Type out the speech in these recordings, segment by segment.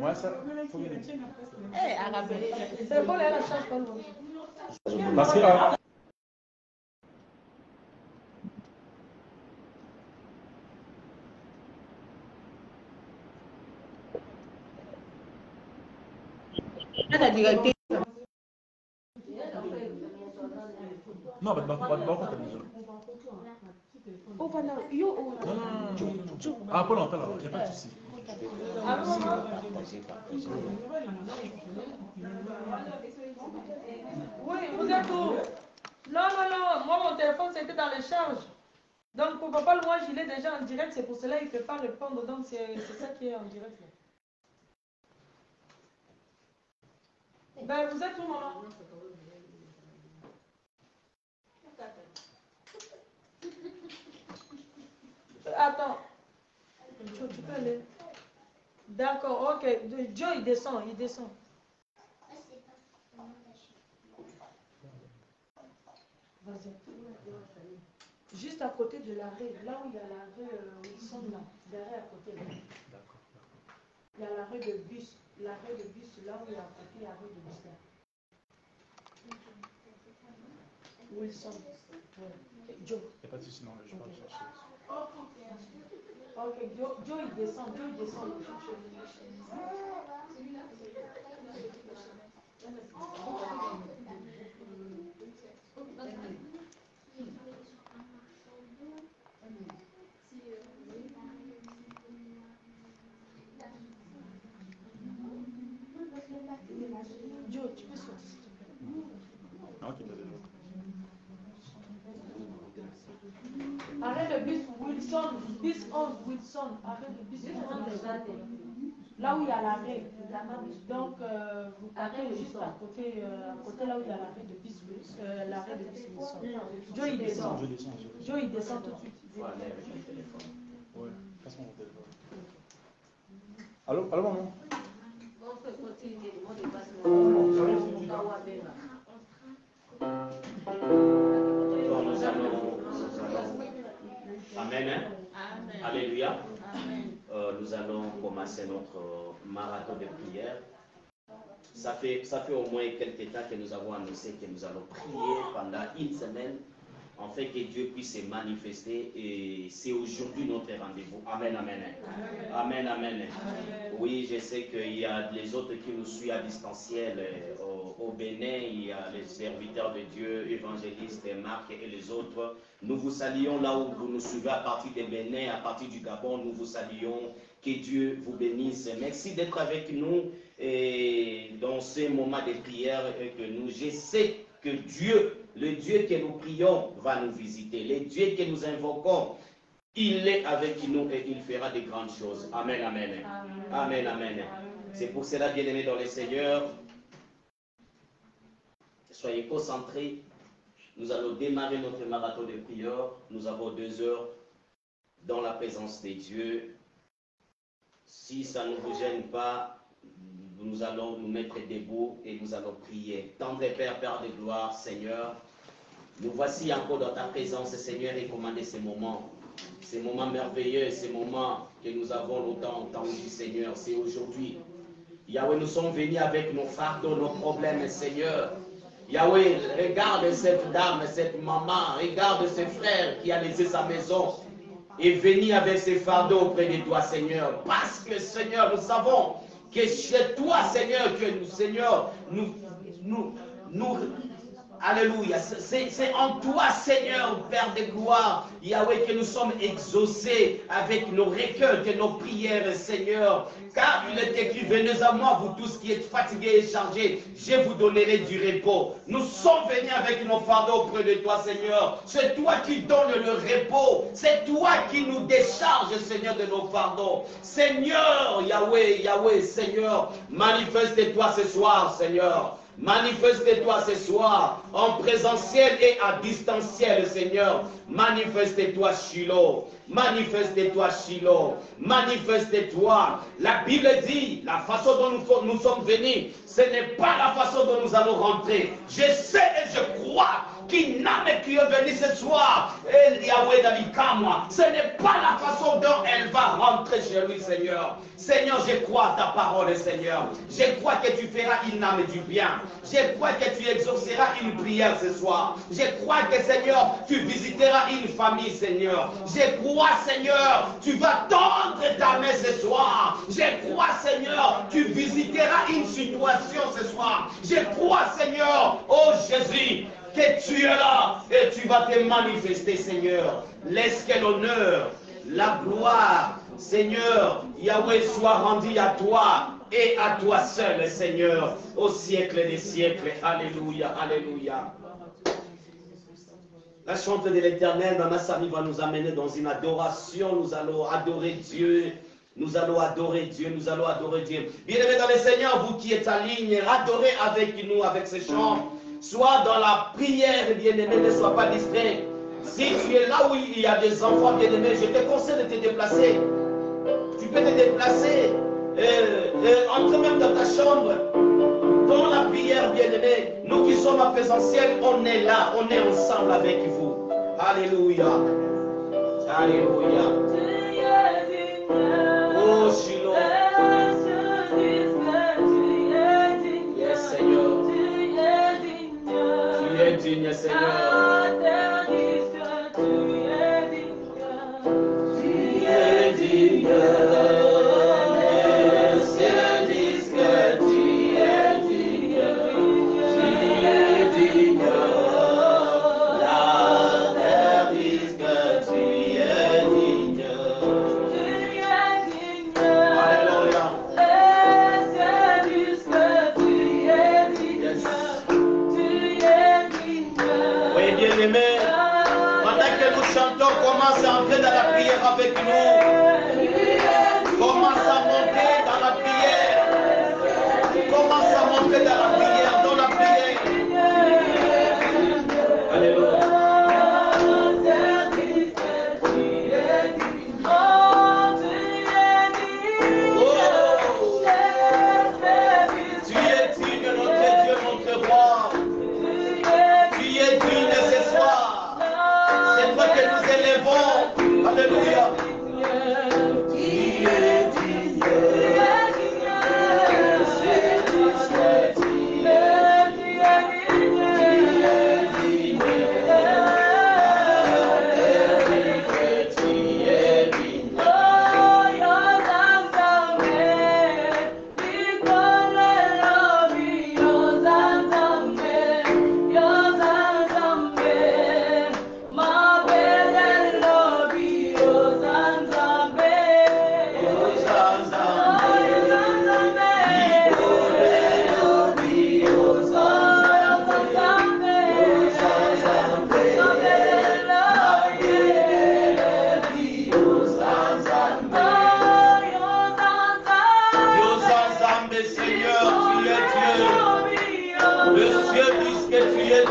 Ouais, ça. Faut bien. C'est bon, elle change pas le mot. Parce que. Non, mais pas déjà. Oh, voilà. Yo, Non. Ah, pas longtemps, là. Il n'y a pas de souci. Oui, vous êtes où? Non. Moi, mon téléphone, c'était dans les charges. Donc, pour papa, moi, il est déjà en direct. C'est pour cela qu'il ne peut pas répondre. Donc, c'est ça qui est en direct. Ben, vous êtes où, maman? Attends. Tu peux aller. D'accord, ok. Joe, il descend. Vas-y. Juste à côté de l'arrêt, là où il y a l'arrêt Wilson, là. L'arrêt à côté, là. D'accord. Il y a l'arrêt de bus. L'arrêt de bus, là où il y a à côté l'arrêt de bus, là. Wilson. Ouais. Joe. Il n'y a pas de souci, non, je vais pas le chercher. Ok, Joe, il descend. Joe, tu peux sortir s'il te plaît. Ok, t'as déjà. Arrête le bus Wilson, bus 11 Wilson, arrête le bus 11 Wilson. Là où il y a l'arrêt. Donc, vous partez juste à côté là où il y a l'arrêt de bus Wilson. Joe, il descend. Joe, il descend tout de suite. Ouais, passe-moi mon téléphone. Allô, maman? Amen. Alléluia. Nous allons commencer notre marathon de prière. Ça fait au moins quelques temps que nous avons annoncé que nous allons prier pendant une semaine, afin que Dieu puisse se manifester, et c'est aujourd'hui notre rendez-vous. Amen. Oui, je sais qu'il y a les autres qui nous suivent à distanciel au Bénin, il y a les serviteurs de Dieu, évangélistes, Marc et les autres. Nous vous saluons là où vous nous suivez à partir du Bénin, à partir du Gabon, nous vous saluons. Que Dieu vous bénisse. Merci d'être avec nous et dans ces moments de prière que nous. Je sais que Dieu, le Dieu que nous prions, va nous visiter. Le Dieu que nous invoquons, il est avec nous et il fera de grandes choses. Amen. C'est pour cela, bien-aimés dans le Seigneur, soyez concentrés. Nous allons démarrer notre marathon de prière. Nous avons 2 heures dans la présence de Dieu. Si ça ne vous gêne pas, nous allons nous mettre debout et nous allons prier. Tendre Père, Père de gloire, Seigneur, nous voici encore dans ta présence, Seigneur, et commander ces moments merveilleux, ces moments que nous avons longtemps entendus, Seigneur. C'est aujourd'hui. Yahweh, nous sommes venus avec nos fardeaux, nos problèmes, Seigneur. Yahweh, regarde cette dame, cette maman, regarde ce frère qui a laissé sa maison et venir avec ses fardeaux auprès de toi, Seigneur. Parce que, Seigneur, nous savons que chez toi, Seigneur, que nous, Seigneur, alléluia, c'est en toi, Seigneur, Père de gloire, Yahweh, que nous sommes exaucés avec nos recueils, que nos prières, Seigneur. Car il est écrit, venez à moi, vous tous qui êtes fatigués et chargés, je vous donnerai du repos. Nous sommes venus avec nos fardeaux auprès de toi, Seigneur. C'est toi qui donnes le repos. C'est toi qui nous décharges, Seigneur, de nos fardeaux. Seigneur, Yahweh, Seigneur, manifeste-toi ce soir, Seigneur. Manifeste-toi ce soir, en présentiel et à distanciel, Seigneur. Manifeste-toi, Shiloh. Manifeste-toi, Shiloh. Manifeste-toi. La Bible dit, la façon dont nous sommes venus, ce n'est pas la façon dont nous allons rentrer. Je sais et je crois qu'une âme qui est venue ce soir, Yahweh Davikamwa, ce n'est pas la façon dont elle va rentrer chez lui, Seigneur. Seigneur, je crois à ta parole, Seigneur. Je crois que tu feras une âme du bien. Je crois que tu exauceras une prière ce soir. Je crois que, Seigneur, tu visiteras une famille, Seigneur. Je crois, Seigneur, tu vas tendre ta main ce soir. Je crois, Seigneur, tu visiteras une situation ce soir. Je crois, Seigneur, oh Jésus, que tu es là et tu vas te manifester, Seigneur. Laisse que l'honneur, la gloire, Seigneur, Yahweh, soit rendu à toi et à toi seul, Seigneur, au siècle des siècles. Alléluia, alléluia. La chante de l'Éternel, Mama Sami va nous amener dans une adoration. Nous allons adorer Dieu. Nous allons adorer Dieu, nous allons adorer Dieu. Bien-aimés dans le Seigneur, vous qui êtes en ligne, adorez avec nous, avec ces chants. Sois dans la prière, bien-aimé, ne sois pas distrait. Si tu es là où il y a des enfants, bien-aimés, je te conseille de te déplacer. Tu peux te déplacer, entrer même dans ta chambre, dans la prière, bien-aimé. Nous qui sommes en présentiel, on est là, on est ensemble avec vous. Alléluia. Alléluia. Oh, Shiloh. Yes, Seigneur. Tu es digne, Seigneur. Tu es digne. Commence à entrer dans la prière avec nous. Commence à monter dans la prière. Commence à monter dans la prière, dans la prière. Alléluia. Tu es digne, notre Dieu, notre roi. Tu es digne ce soir. C'est toi que nous élevons. Alléluia.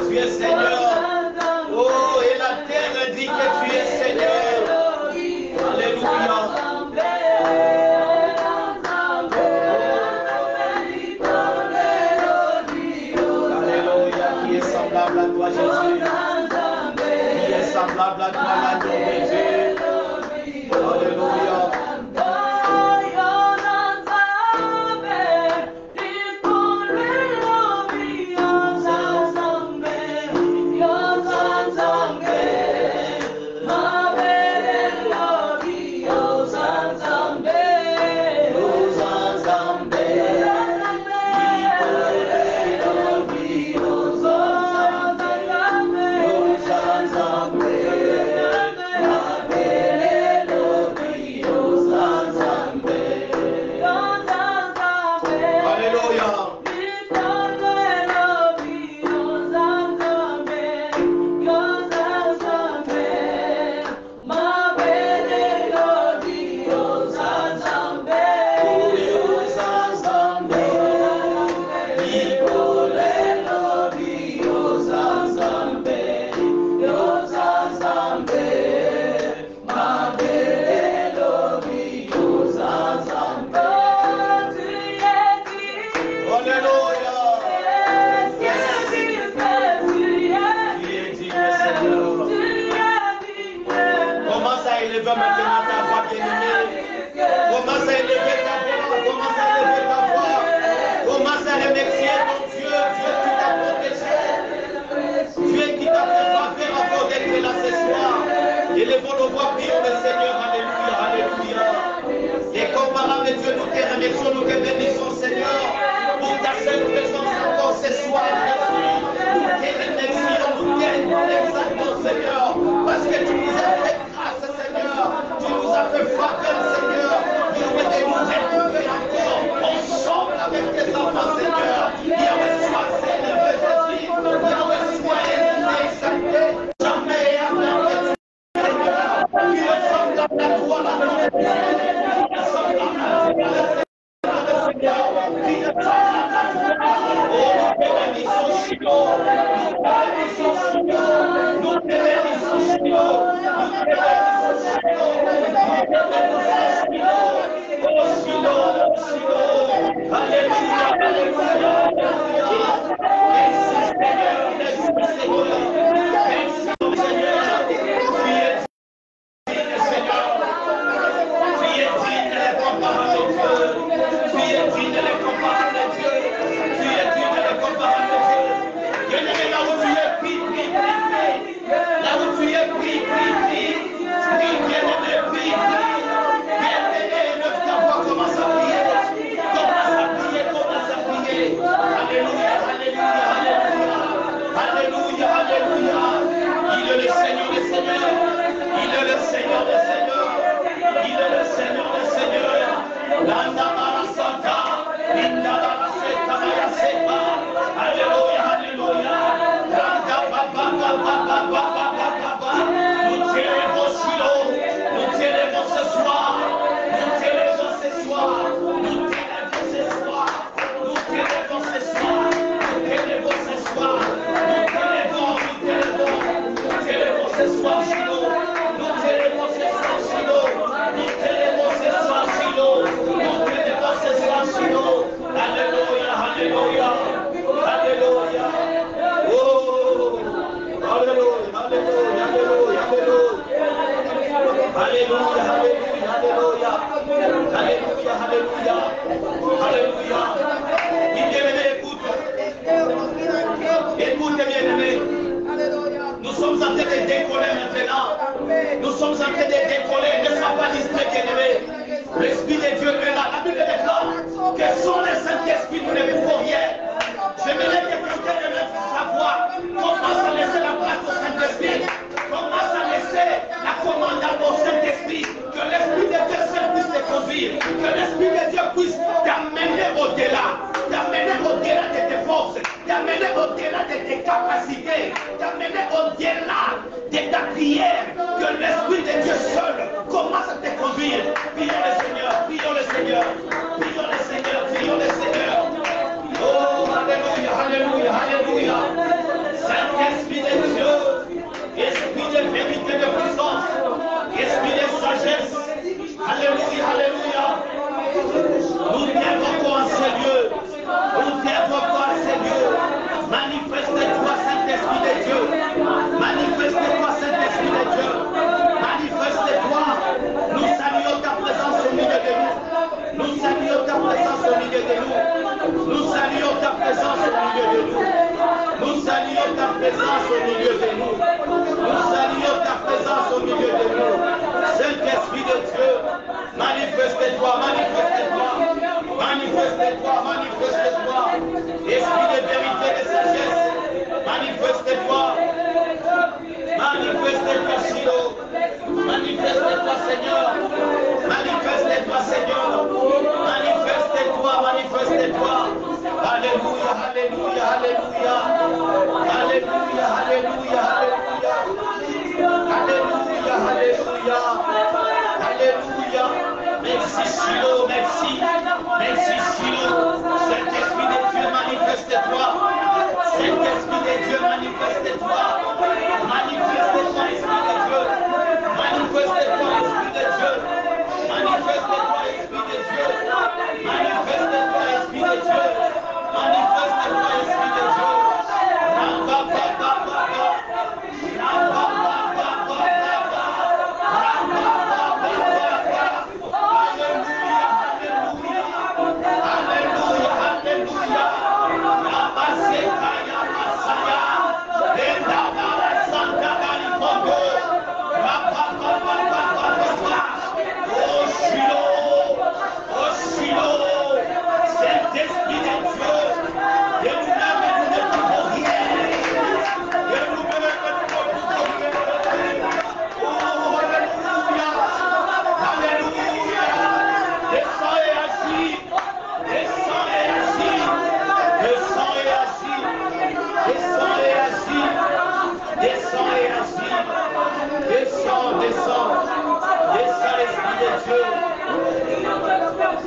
Tu es Seigneur. Oh, et la terre dit que tu es Seigneur. Alléluia. Alléluia. Qui est semblable à toi, Jésus? Qui est semblable à toi, l'agneau de Dieu? Alléluia.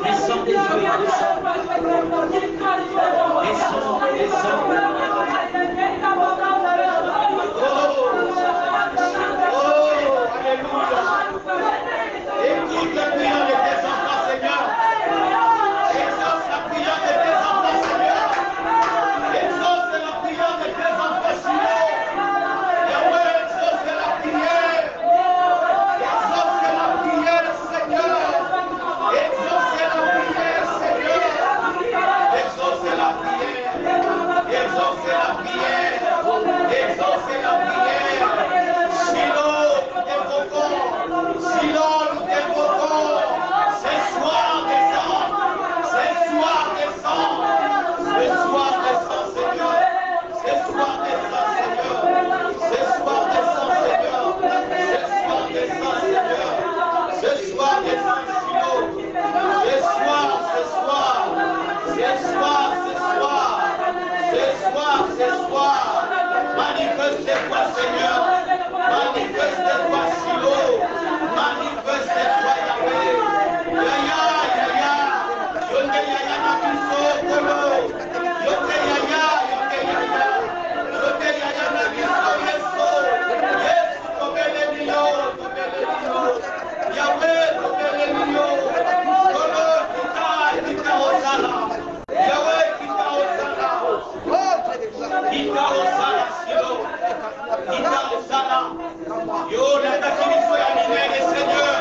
Descends des yeux, descends. Manifeste-toi, Seigneur. Manifeste-toi, Silo. Manifeste-toi, Yahweh. Yaya, Yaya. Yoke Yaya Nabiso, Kolo. Yoke Yaya, Yoke Yaya. Yoke Yaya Nabiso, Yeso. Yes, Tobele Mio, Tobele Mio. Yahweh, Tobele Mio. Kolo, Kita Osala. Yahweh, Kita Osala. Kita Osala, Silo. Kita Osala. Yo, la takiniso ya milele, Seigneur.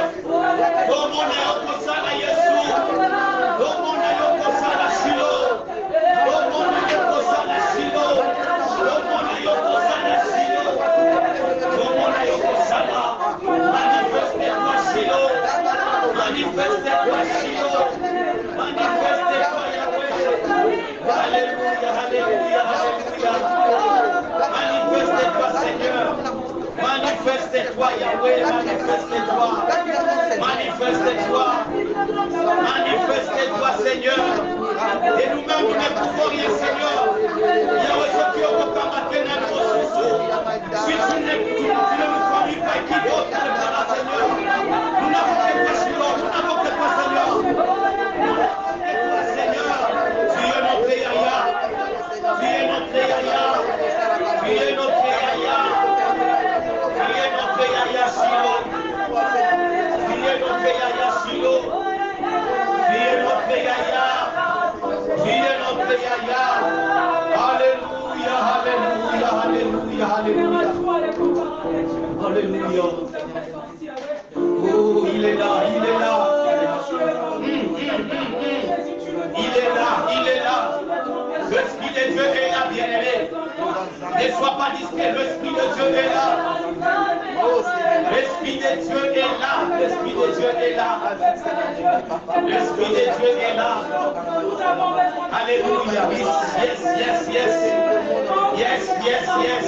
Como na yokosala Yesu. Como na yokosala Silo. Como na yokosala Silo. Como na yokosala Silo. Como na yokosala. Manifeste-toi Silo. Manifeste-toi Silo. Manifeste-toi Yahweh. Alléluia, alléluia, alléluia. Manifeste-toi Seigneur. Manifeste-toi Yahweh, manifeste-toi. Manifeste-toi. Manifeste-toi Seigneur. Et nous-mêmes nous ne pouvons rien Seigneur. Yahweh, ce qui est au combattre dans nos sous. Si tu ne nous conduis pas qui d'autre ne fera Seigneur. Nous n'avons que toi Seigneur. Nous n'avons que toi Seigneur. Seigneur, tu es notre Yahya. Tu es notre Yahya. Tu es notre Yahya. Tu es notre Yahya Silo. Tu es notre Yahya Silo. Tu es notre Yahya. Tu es notre Yahya. Alléluia, alléluia, alléluia, alléluia. Alléluia. Oh, il est là, il est là. Il est là, il est là. L'Esprit de Dieu est là, bien-aimé. Ne sois pas discret, l'Esprit de Dieu est là. L'Esprit de Dieu est là. L'Esprit de Dieu est là. L'Esprit de Dieu est là. Alléluia. Yes, yes, yes. Yes, yes, yes.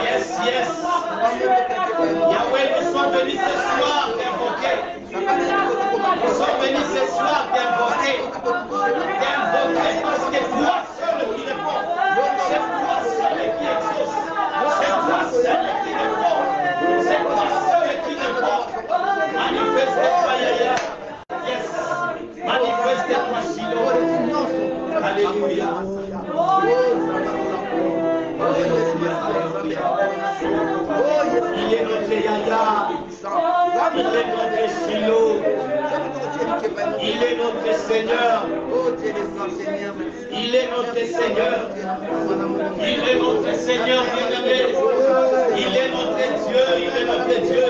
Yes, yes. Yahweh, nous sommes venus ce soir t'invoquer. Nous sommes venus ce soir t'invoquer. T'invoquer parce que toi seul qui réponds. C'est toi seul qui exauce. C'est toi seul qui réponds. C'est toi seul qui réponds. Manifeste-toi, Yahya. Yes. Manifeste-toi, Silo. Alléluia. Il est notre Yahya. Il est notre Silo. Il est notre Seigneur. Il est notre Seigneur. Il est notre Seigneur, bien-aimé. Il est notre Dieu. Il est notre Dieu.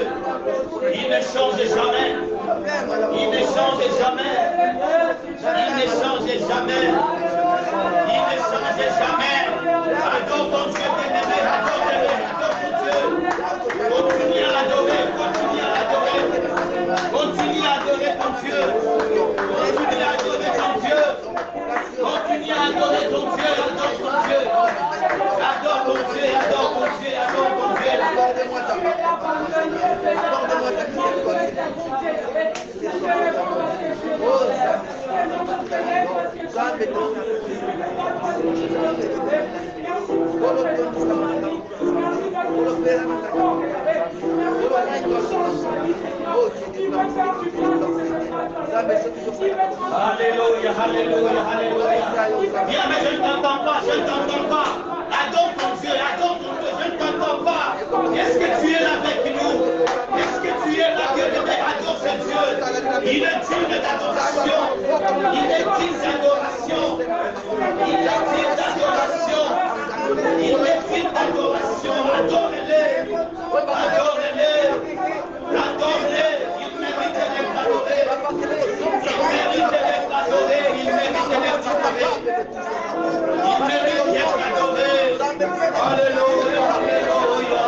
Il ne change jamais. Il ne change jamais. Il ne change jamais. Il ne change jamais. Adore ton Dieu, bien-aimé. Adore ton Dieu. Continue à l'adorer. Continue à l'adorer. Continue à adorer ton Dieu. Continue à adorer ton Dieu. Continue à adorer ton Dieu. Adore ton Dieu. Adore ton Dieu. Adore ton Dieu. Adore ton Dieu. Accorde-moi ta miséricorde. Accorde-moi ta Alléluia, alléluia, alléluia. Viens, mais je ne t'entends pas, je ne t'entends pas. Adore ton Dieu, je ne t'entends pas. Est-ce que tu es là avec nous? Est-ce que tu es là, bien-aimé? Adore ce Dieu. Il est digne d'adoration. Il est digne d'adoration. Il est digne d'adoration. Il est digne d'adoration. Adore-les. Adore-les. Adore-les. Il mérite d'être adoré. Il mérite d'être adoré. Il mérite d'être adoré. Il mérite d'être adoré. Alléluia, alléluia. Alléluia, alléluia.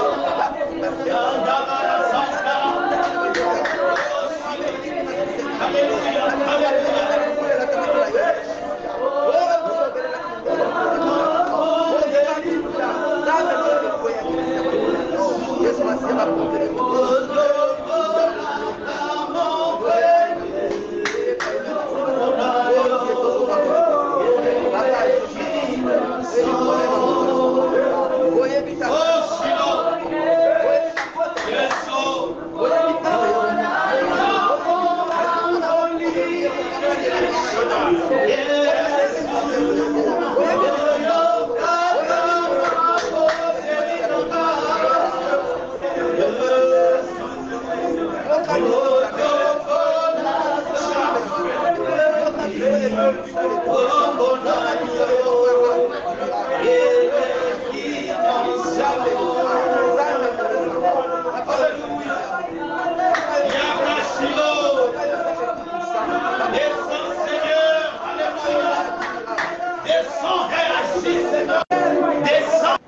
Descends, réagis, Seigneur. Descends.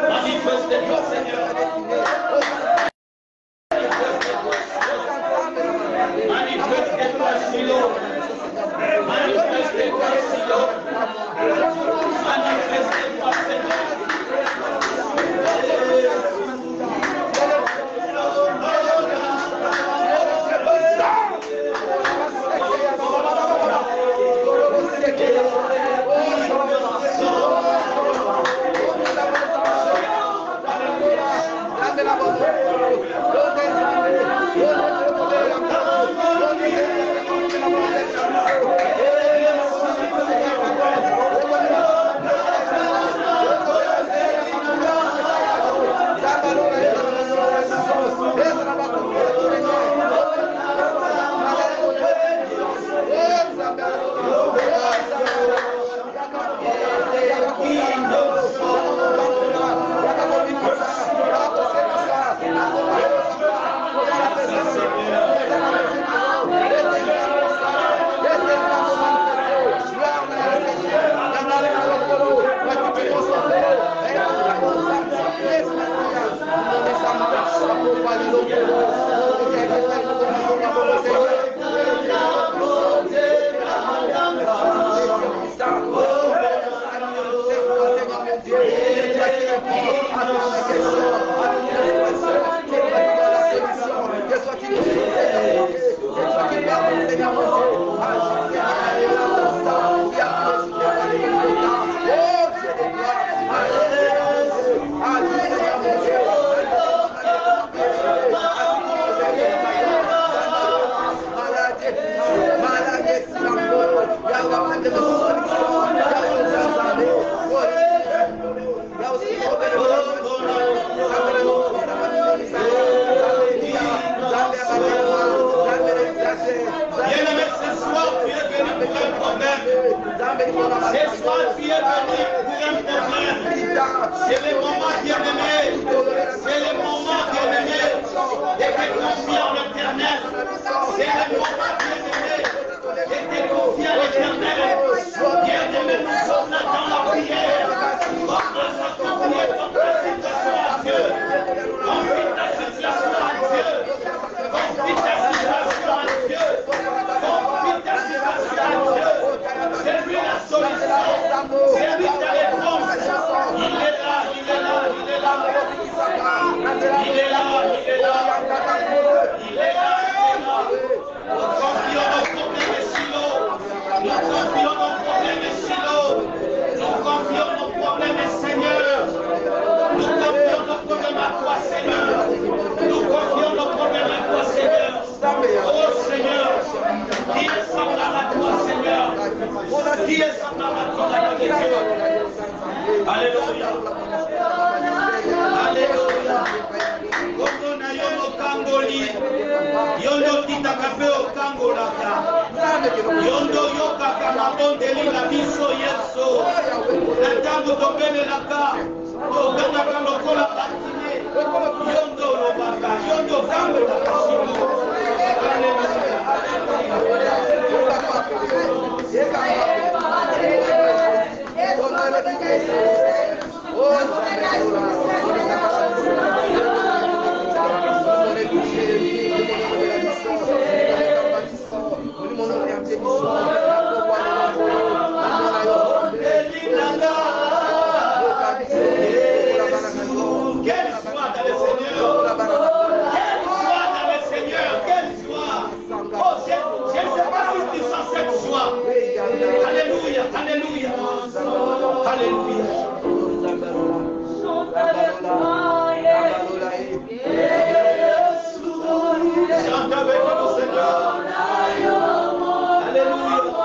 Manifeste-toi, Seigneur. Manifeste-toi, Silo. Manifeste-toi, Silo. Manifeste-toi, Seigneur. C'est le moment, bien-aimé. C'est le moment, bien-aimé, de te confier en l'éternel. C'est le moment, bien-aimé, de te confier en l'éternel. Bien-aimé, nous sommes là dans la prière. Confie ta situation à Dieu. Confie ta situation à Dieu. Confie ta situation à Dieu. Confie ta situation à Dieu. C'est lui la solution. C'est lui ta réponse. Il est là, il est là, il est là. Il est là, il est là. Il est là, il est là. Nous confions nos problèmes et silos. Nous confions nos problèmes et silos. Nous confions nos problèmes et Seigneur. Nous confions nos problèmes à toi, Seigneur. Nous confions nos problèmes à toi, Seigneur. Oh Seigneur, qui est semblable à toi, Seigneur? Qui est semblable à toi, Seigneur? Alléluia. Alléluia. Koto na yono kangoli. Yondo kitaka pe okangolaka. Yondo yokaka mabondeli na biso Yesu. Na tango tobelelaka. Okataka lokola batine. Yondo lobaka. Yondo kangolaka. Alléluia, alléluia, alléluia. Chante avec nous, Seigneur. Alléluia.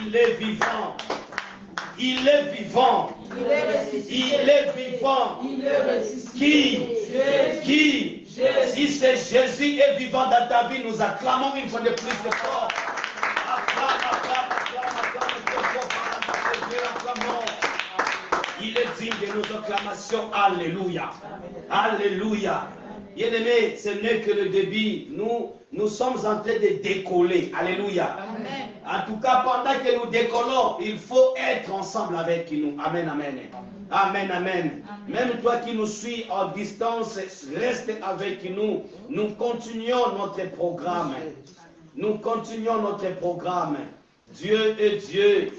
Il est vivant. Il est vivant. Il est ressuscité. Il est vivant. Il est ressuscité. Qui? Si c'est Jésus est vivant dans ta vie, nous acclamons une fois de plus de fort. Il est digne de nos acclamations. Alléluia. Alléluia. Bien-aimés, ce n'est que le début. Nous sommes en train de décoller. Alléluia. Amen. En tout cas, pendant que nous décollons, il faut être ensemble avec nous. Amen, amen. Amen, amen. Même toi qui nous suis en distance, reste avec nous. Nous continuons notre programme. Nous continuons notre programme. Dieu est Dieu.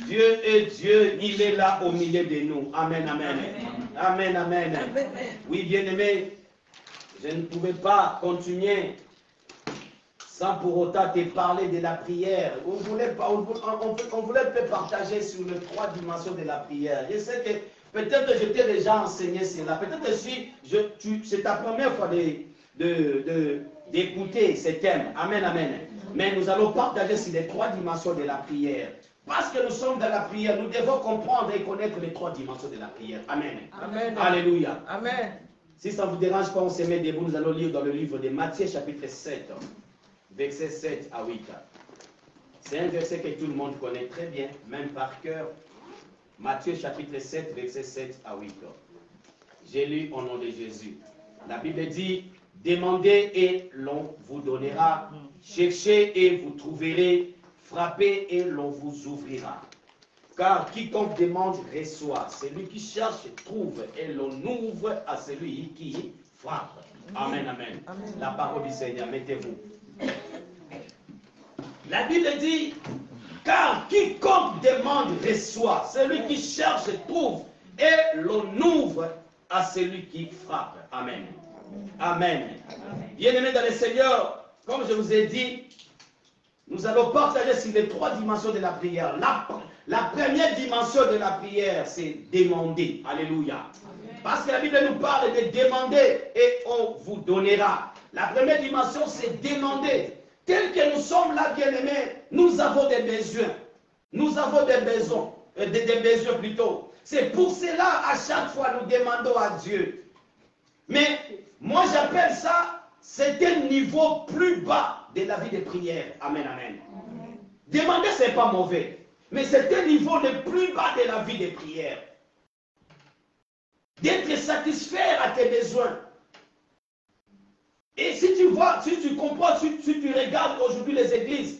Dieu est Dieu. Il est là au milieu de nous. Amen, amen. Amen, amen. Oui, bien-aimé, je ne pouvais pas continuer sans pour autant te parler de la prière. On voulait partager sur les 3 dimensions de la prière. Je sais que peut-être je t'ai déjà enseigné cela. Peut-être c'est ta première fois d'écouter ces thèmes. Amen, amen. Mais nous allons partager sur les 3 dimensions de la prière. Parce que nous sommes dans la prière, nous devons comprendre et connaître les 3 dimensions de la prière. Amen. Amen. Alléluia. Amen. Si ça ne vous dérange pas, on se met debout. Nous allons lire dans le livre de Matthieu chapitre 7. Versets 7 à 8. C'est un verset que tout le monde connaît très bien, même par cœur. Matthieu chapitre 7, versets 7 à 8. J'ai lu au nom de Jésus. La Bible dit, demandez et l'on vous donnera, cherchez et vous trouverez, frappez et l'on vous ouvrira. Car quiconque demande reçoit, celui qui cherche trouve et l'on ouvre à celui qui frappe. Amen, amen. Amen. La parole du Seigneur, mettez-vous. La Bible dit, car quiconque demande reçoit, celui qui cherche trouve, et l'on ouvre à celui qui frappe. Amen. Amen. Bien-aimés dans le Seigneur, comme je vous ai dit, nous allons partager sur les 3 dimensions de la prière. La première dimension de la prière, c'est demander. Alléluia. Parce que la Bible nous parle de demander et on vous donnera. La première dimension, c'est demander. Tel que nous sommes là, bien-aimés, nous avons des besoins. Nous avons des besoins plutôt. C'est pour cela, à chaque fois, nous demandons à Dieu. Mais moi, j'appelle ça, c'est un niveau plus bas de la vie de prière. Amen, amen. Demander, ce n'est pas mauvais. Mais c'est un niveau le plus bas de la vie de prière. D'être satisfait à tes besoins. Et si tu vois, si tu comprends, si tu regardes aujourd'hui les églises,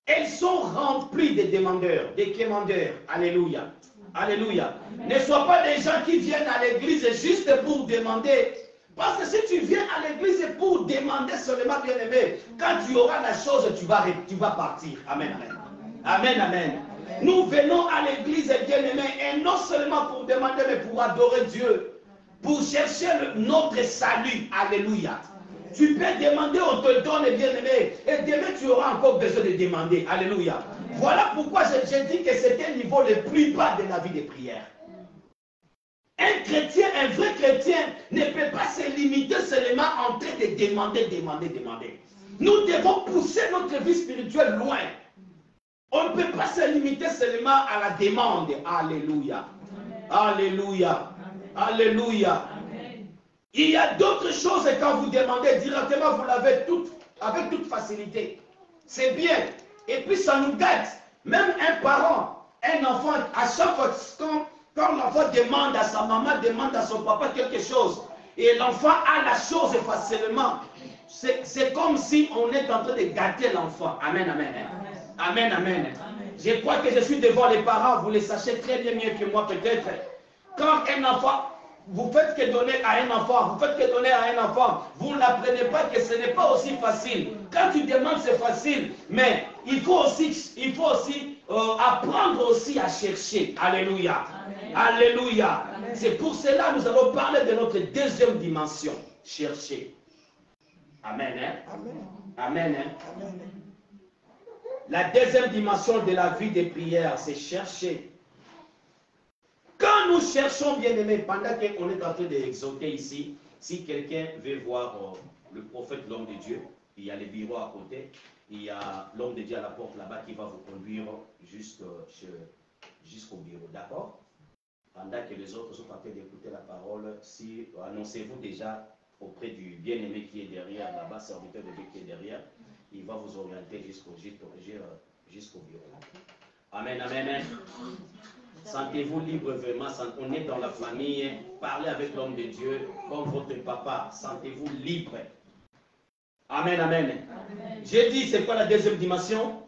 elles sont remplies de demandeurs, de quémandeurs. Alléluia. Alléluia. Ne sois pas des gens qui viennent à l'église juste pour demander. Parce que si tu viens à l'église pour demander seulement, bien-aimé, quand tu auras la chose, tu vas partir. Amen, amen. Amen, amen. Nous venons à l'église, bien-aimé, et non seulement pour demander, mais pour adorer Dieu, pour chercher notre salut. Alléluia. Tu peux demander, on te donne, bien-aimé, et demain tu auras encore besoin de demander. Alléluia. Voilà pourquoi j'ai dit que c'était un niveau le plus bas de la vie de prière. Un chrétien, un vrai chrétien, ne peut pas se limiter seulement en train de demander. Nous devons pousser notre vie spirituelle loin. On ne peut pas se limiter seulement à la demande. Alléluia. Alléluia. Alléluia. Il y a d'autres choses quand vous demandez directement, vous l'avez avec toute facilité. C'est bien. Et puis ça nous gâte. Même un parent, un enfant, à chaque fois quand l'enfant demande à sa maman, demande à son papa quelque chose, et l'enfant a la chose facilement, c'est comme si on est en train de gâter l'enfant. Amen, amen. Amen, amen. Je crois que je suis devant les parents, vous le sachez très bien mieux que moi peut-être. Quand un enfant, vous faites que donner à un enfant, vous n'apprenez pas que ce n'est pas aussi facile. Quand tu demandes, c'est facile, mais il faut aussi apprendre aussi à chercher. Alléluia. Amen. Alléluia. C'est pour cela que nous allons parler de notre deuxième dimension. Chercher. Amen. Hein? Amen. Hein? Amen. La deuxième dimension de la vie des prières, c'est chercher. Quand nous cherchons, bien aimé, pendant qu'on est en train d'exhorter ici, si quelqu'un veut voir le prophète, l'homme de Dieu, il y a les bureaux à côté, il y a l'homme de Dieu à la porte là-bas qui va vous conduire jusqu'au bureau. D'accord? Pendant que les autres sont en train d'écouter la parole, si annoncez-vous déjà auprès du bien-aimé qui est derrière là-bas, serviteur de Dieu qui est derrière, il va vous orienter jusqu'au bureau. Amen, amen, amen. Sentez-vous libre vraiment, on est dans la famille, parlez avec l'homme de Dieu comme votre papa, sentez-vous libre. Amen, amen. J'ai dit, c'est quoi la deuxième dimension?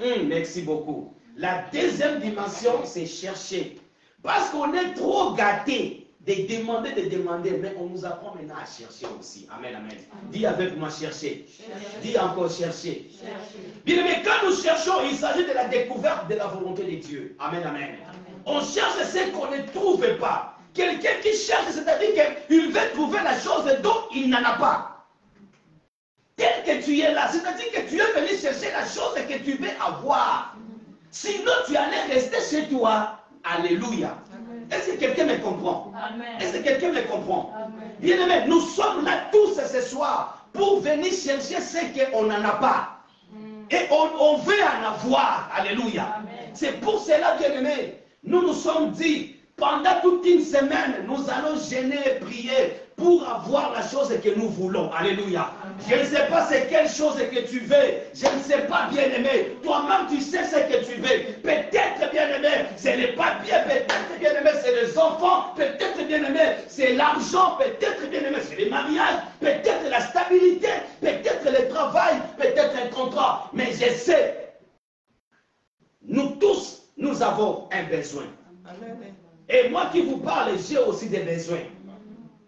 Merci beaucoup. La deuxième dimension, c'est chercher. Parce qu'on est trop gâtés de demander, mais on nous apprend maintenant à chercher aussi. Amen, amen. Dis avec moi, chercher. Dis encore, chercher. Bien aimé, quand nous cherchons, il s'agit de la découverte de la volonté de Dieu. Amen, amen. On cherche ce qu'on ne trouve pas. Quelqu'un qui cherche, c'est-à-dire qu'il veut trouver la chose dont il n'en a pas. Tel que tu es là, c'est-à-dire que tu es venu chercher la chose que tu veux avoir. Sinon, tu allais rester chez toi. Alléluia. Est-ce que quelqu'un me comprend? Est-ce que quelqu'un me comprend? Bien aimé, nous sommes là tous ce soir pour venir chercher ce qu'on n'en a pas. Et on veut en avoir. Alléluia. C'est pour cela, bien aimé, nous nous sommes dit, pendant toute une semaine, nous allons gêner et prier pour avoir la chose que nous voulons. Alléluia. Je ne sais pas c'est quelle chose que tu veux. Je ne sais pas, bien aimé. Toi-même, tu sais ce que tu veux. Peut-être, bien aimé, c'est les papiers. Peut-être, bien aimé, c'est les enfants. Peut-être, bien aimé, c'est l'argent. Peut-être, bien aimé, c'est les mariages. Peut-être la stabilité. Peut-être le travail. Peut-être un contrat. Mais je sais, nous tous, nous avons un besoin. Et moi qui vous parle, j'ai aussi des besoins.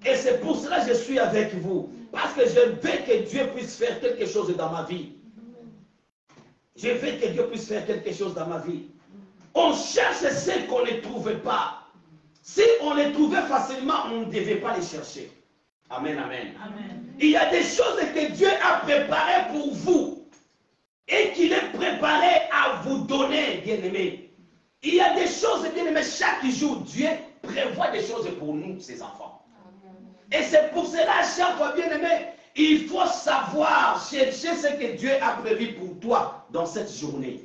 Et c'est pour cela que je suis avec vous. Parce que je veux que Dieu puisse faire quelque chose dans ma vie. Je veux que Dieu puisse faire quelque chose dans ma vie. On cherche ce qu'on ne trouve pas. Si on les trouvait facilement, on ne devait pas les chercher. Amen, amen. Il y a des choses que Dieu a préparées pour vous. Et qu'il est préparé à vous donner, bien-aimés. Il y a des choses, bien-aimés, chaque jour, Dieu prévoit des choses pour nous, ses enfants. Et c'est pour cela, chaque fois, bien-aimé, il faut savoir chercher ce que Dieu a prévu pour toi dans cette journée.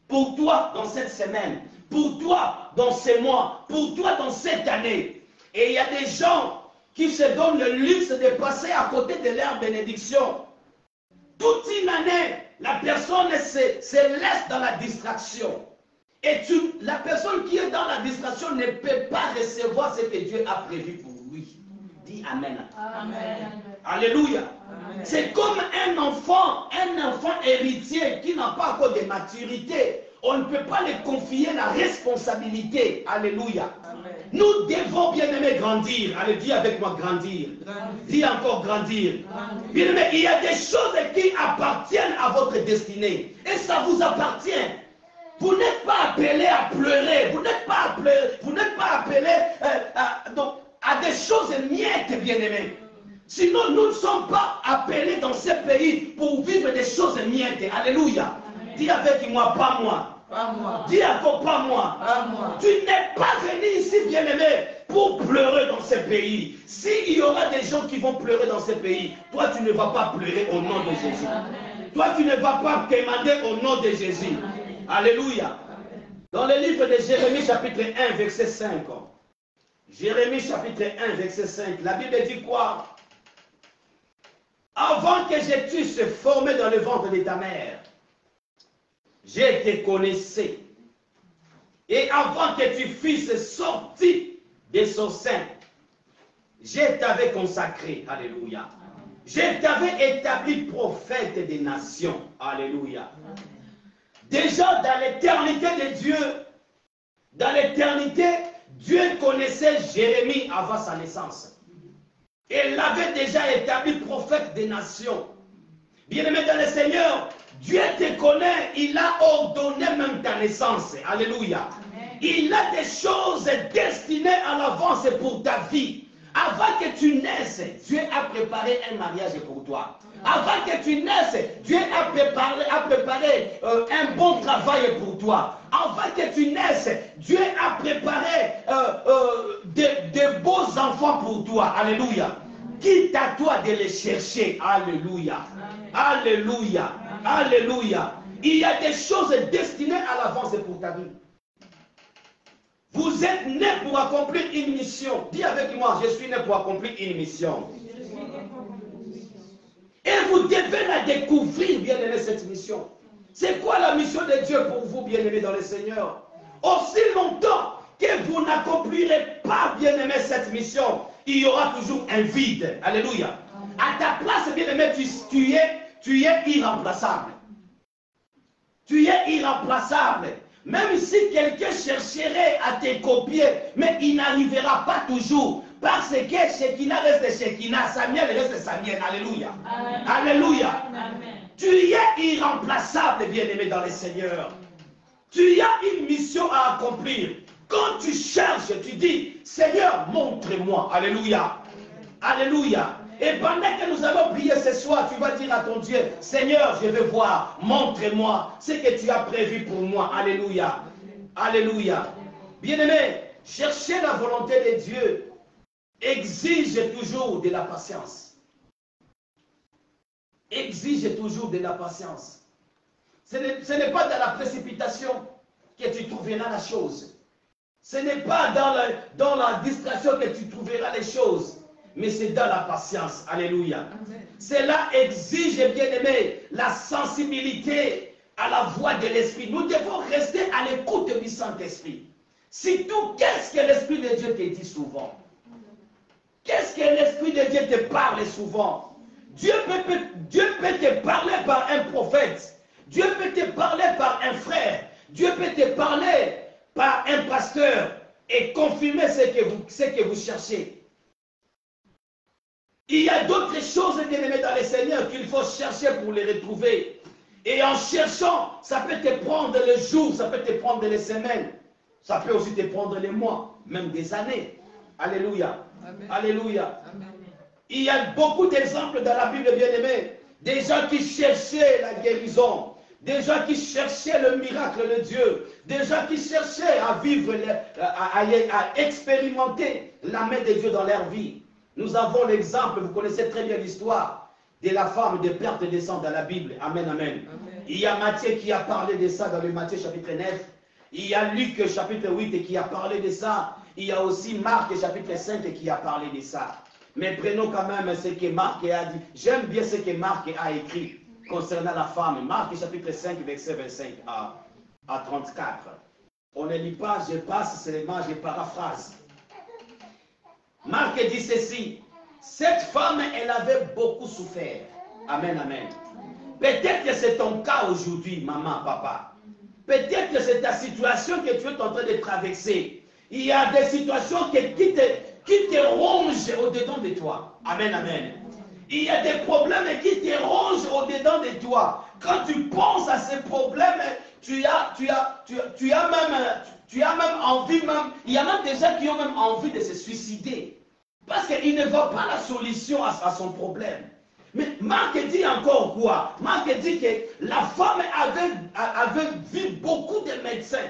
Pour toi dans cette semaine. Pour toi dans ces mois. Pour toi dans cette année. Et il y a des gens qui se donnent le luxe de passer à côté de leur bénédiction. Toute une année, la personne se laisse dans la distraction. Et la personne qui est dans la distraction ne peut pas recevoir ce que Dieu a prévu pour lui. Dis Amen. Amen. Alléluia. C'est comme un enfant héritier qui n'a pas encore de maturité. On ne peut pas lui confier la responsabilité. Alléluia. Amen. Nous devons, bien aimé, grandir. Allez, dis avec moi, grandir. Dis encore grandir. Bien aimé, il y a des choses qui appartiennent à votre destinée. Et ça vous appartient. Vous n'êtes pas appelé à pleurer. Vous n'êtes pas appelé à des choses miettes, bien aimé. Sinon, nous ne sommes pas appelés dans ce pays pour vivre des choses miettes. Alléluia. Amen. Dis avec moi, pas moi. Pas moi. Dis encore, pas moi. Pas moi. Tu n'es pas venu ici, bien aimé, pour pleurer dans ce pays. S'il y aura des gens qui vont pleurer dans ce pays, toi, tu ne vas pas pleurer au nom de Jésus. Amen. Toi, tu ne vas pas demander au nom de Jésus. Amen. Alléluia. Amen. Dans le livre de Jérémie, chapitre 1, verset 5. Jérémie, chapitre 1, verset 5. La Bible dit quoi? Avant que je t'eusse formé dans le ventre de ta mère, je te connaissais. Et avant que tu fusses sorti de son sein, je t'avais consacré. Alléluia. Je t'avais établi prophète des nations. Alléluia. Déjà dans l'éternité de Dieu, dans l'éternité, Dieu connaissait Jérémie avant sa naissance. Il l'avait déjà établi prophète des nations. Bien-aimé dans le Seigneur, Dieu te connaît, il a ordonné même ta naissance. Alléluia. Amen. Il a des choses destinées à l'avance pour ta vie. Avant que tu naisses, Dieu a préparé un mariage pour toi. Avant que tu naisses, Dieu a préparé un bon travail pour toi. Avant que tu naisses, Dieu a préparé de beaux enfants pour toi. Alléluia. quitte à toi de les chercher. Alléluia. Alléluia. Alléluia. Il y a des choses destinées à l'avance pour ta vie. Vous êtes né pour accomplir une mission. Dis avec moi, je suis né pour accomplir une mission. Et vous devez la découvrir, bien-aimés, cette mission. C'est quoi la mission de Dieu pour vous, bien-aimés dans le Seigneur? Aussi longtemps que vous n'accomplirez pas, bien-aimés, cette mission, il y aura toujours un vide. Alléluia. À ta place, bien-aimé, tu es irremplaçable. Tu es irremplaçable. Même si quelqu'un chercherait à te copier, mais il n'arrivera pas toujours. Parce que Shekinah reste Shekinah, Samuel reste Samuel. Alléluia. Amen. Alléluia. Amen. Tu es irremplaçable, bien-aimé dans le Seigneur. Tu as une mission à accomplir. Quand tu cherches, tu dis, Seigneur, montre-moi. Alléluia. Alléluia. Et pendant que nous allons prier ce soir, tu vas dire à ton Dieu, Seigneur, je veux voir, montre-moi ce que tu as prévu pour moi. Alléluia. Alléluia. Bien-aimé, chercher la volonté de Dieu exige toujours de la patience. Exige toujours de la patience. Ce n'est pas dans la précipitation que tu trouveras la chose. Ce n'est pas dans la distraction que tu trouveras les choses. Mais c'est dans la patience. Alléluia. Cela exige, bien-aimé, la sensibilité à la voix de l'Esprit. Nous devons rester à l'écoute du Saint-Esprit. Surtout, qu'est-ce que l'Esprit de Dieu te dit souvent? Qu'est-ce que l'Esprit de Dieu te parle souvent? Dieu peut te parler par un prophète. Dieu peut te parler par un frère. Dieu peut te parler par un pasteur et confirmer ce que vous cherchez. Il y a d'autres choses, bien-aimés dans le Seigneur, qu'il faut chercher pour les retrouver. Et en cherchant, ça peut te prendre les jours, ça peut te prendre les semaines. Ça peut aussi te prendre les mois, même des années. Alléluia. Amen. Alléluia. Amen. Il y a beaucoup d'exemples dans la Bible, bien-aimés. Des gens qui cherchaient la guérison. Des gens qui cherchaient le miracle de Dieu. Des gens qui cherchaient à vivre, à expérimenter la main de Dieu dans leur vie. Nous avons l'exemple, vous connaissez très bien l'histoire de la femme de perte de sang dans la Bible. Amen, amen. Amen. Il y a Matthieu qui a parlé de ça dans le Matthieu chapitre 9. Il y a Luc chapitre 8 qui a parlé de ça. Il y a aussi Marc chapitre 5 qui a parlé de ça. Mais prenons quand même ce que Marc a dit. J'aime bien ce que Marc a écrit concernant la femme. Marc chapitre 5 verset 25 à 34. On ne lit pas, je passe seulement, je paraphrase. Marc dit ceci, cette femme, elle avait beaucoup souffert. Amen, amen. Peut-être que c'est ton cas aujourd'hui, maman, papa. Peut-être que c'est ta situation que tu es en train de traverser. Il y a des situations qui te rongent au-dedans de toi. Amen, amen. Il y a des problèmes qui te rongent au-dedans de toi. Quand tu penses à ces problèmes, tu as même envie, il y a même des gens qui ont même envie de se suicider. Parce qu'il ne voit pas la solution à son problème. Mais Marc dit encore quoi? Marc dit que la femme avait vu beaucoup de médecins.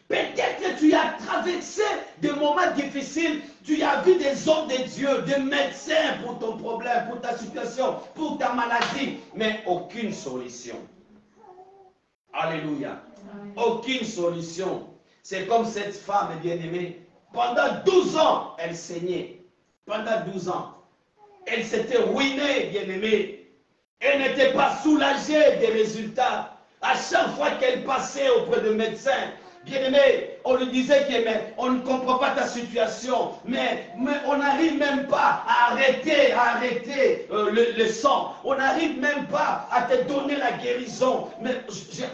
Peut-être que tu as traversé des moments difficiles, tu as vu des hommes de Dieu, des médecins pour ton problème, pour ta situation, pour ta maladie, mais aucune solution. Alléluia. Aucune solution. C'est comme cette femme bien-aimée. Pendant 12 ans, elle saignait. Pendant 12 ans. Elle s'était ruinée, bien-aimée. Elle n'était pas soulagée des résultats. À chaque fois qu'elle passait auprès de médecins, bien-aimé, on lui disait que mais, on ne comprend pas ta situation, mais on n'arrive même pas à arrêter le sang. On n'arrive même pas à te donner la guérison. Mais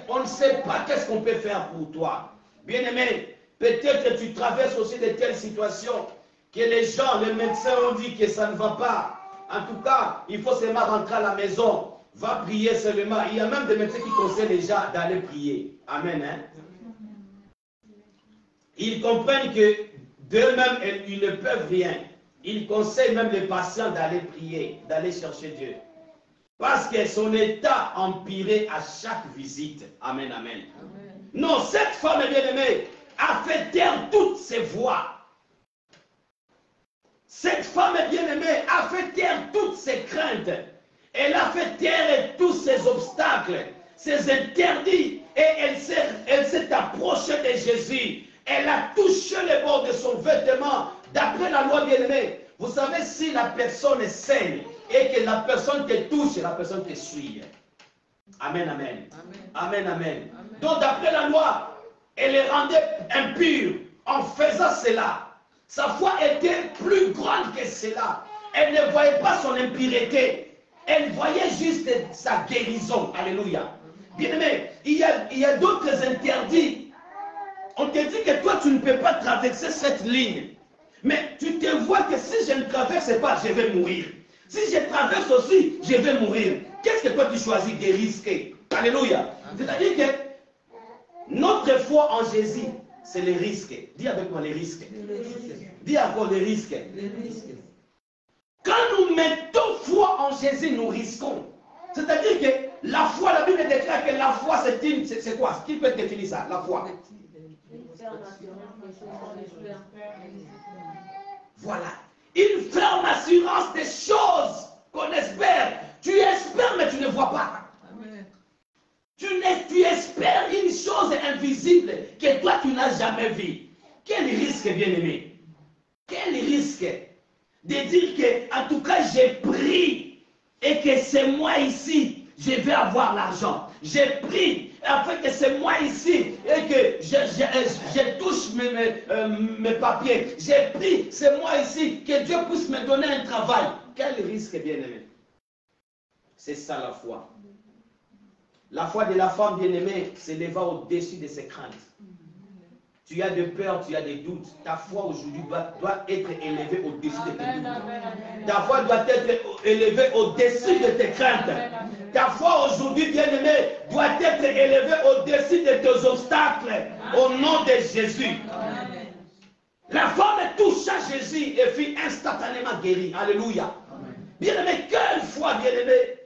on ne sait pas qu'est-ce qu'on peut faire pour toi. Bien-aimé, peut-être que tu traverses aussi de telles situations que les gens, les médecins ont dit que ça ne va pas. En tout cas, il faut seulement rentrer à la maison. Va prier seulement. Il y a même des médecins qui conseillent les gens d'aller prier. Amen. Hein? Ils comprennent que d'eux-mêmes, ils ne peuvent rien. Ils conseillent même les patients d'aller prier, d'aller chercher Dieu. Parce que son état empirait à chaque visite. Amen, amen. Amen. Non, cette femme bien-aimée a fait taire toutes ses voix. Cette femme bien-aimée a fait taire toutes ses craintes. Elle a fait taire tous ses obstacles, ses interdits. Et elle s'est approchée de Jésus. Elle a touché le bord de son vêtement. D'après la loi bien-aimée, vous savez, si la personne saigne et que la personne te touche, la personne te suit. Amen, amen. Amen, amen. Donc d'après la loi, elle est rendue impure en faisant cela. Sa foi était plus grande que cela. Elle ne voyait pas son impureté. Elle voyait juste sa guérison. Alléluia. Bien-aimé, il y a d'autres interdits. On te dit que toi, tu ne peux pas traverser cette ligne. Mais tu te vois que si je ne traverse pas, je vais mourir. Si je traverse aussi, je vais mourir. Qu'est-ce que toi tu choisis de risquer? Alléluia. C'est-à-dire que notre foi en Jésus, c'est les risques. Dis avec moi les risques. Dis encore les risques. Quand nous mettons foi en Jésus, nous risquons. C'est-à-dire que la foi, la Bible déclare que la foi, c'est quoi? Qui peut définir ça? La foi. Voilà. Une ferme assurance des choses qu'on espère. Tu espères, mais tu ne vois pas. Tu espères une chose invisible que toi, tu n'as jamais vue. Quel risque, bien-aimé? Quel risque de dire que, en tout cas, j'ai pris et que c'est moi ici, je vais avoir l'argent. J'ai pris afin que c'est moi ici et que je touche mes papiers. J'ai pris, c'est moi ici, que Dieu puisse me donner un travail. Quel risque, bien-aimé? C'est ça la foi. La foi de la femme bien-aimée s'éleva au-dessus de ses craintes. Tu as de peur, tu as des doutes. Ta foi aujourd'hui doit être élevée au-dessus de tes doutes. Ta foi doit être élevée au-dessus de tes craintes. Ta foi aujourd'hui, bien-aimée, doit être élevée au-dessus de tes obstacles. Au nom de Jésus. La femme toucha Jésus et fut instantanément guérie. Alléluia. Bien-aimé, quelle foi, bien-aimé.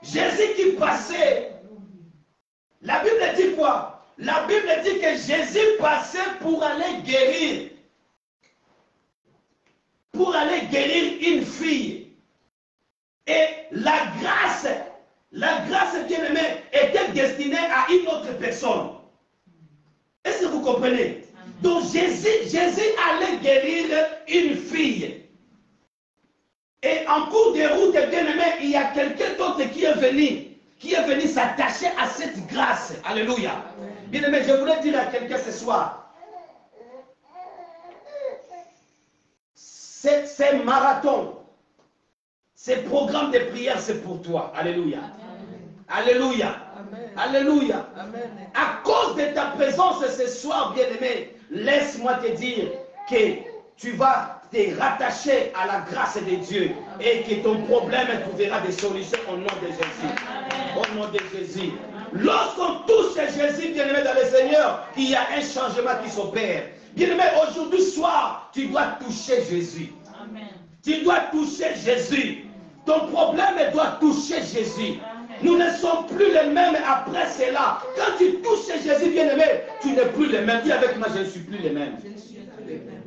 Jésus qui passait. La Bible dit quoi? La Bible dit que Jésus passait pour aller guérir. Pour aller guérir une fille. Et la grâce bien-aimée était destinée à une autre personne. Est-ce que vous comprenez? Donc Jésus allait guérir une fille. Et en cours de route, bien-aimé, il y a quelqu'un d'autre qui est venu s'attacher à cette grâce. Alléluia. Bien-aimé, je voulais dire à quelqu'un ce soir, ces marathons, ces programmes de prière, c'est pour toi. Alléluia. Alléluia. Alléluia. À cause de ta présence ce soir, bien-aimé, laisse-moi te dire que tu vas te rattacher à la grâce de Dieu et que ton problème trouvera des solutions au nom de Jésus. Au nom de Jésus. Lorsqu'on touche Jésus, bien-aimé dans le Seigneur, il y a un changement qui s'opère. Bien-aimé, aujourd'hui soir, tu dois toucher Jésus. Amen. Tu dois toucher Jésus. Ton problème doit toucher Jésus. Amen. Nous ne sommes plus les mêmes après cela. Quand tu touches Jésus, bien-aimé, tu n'es plus le même. Dis avec moi, je ne suis plus le même. Je ne suis plus le même.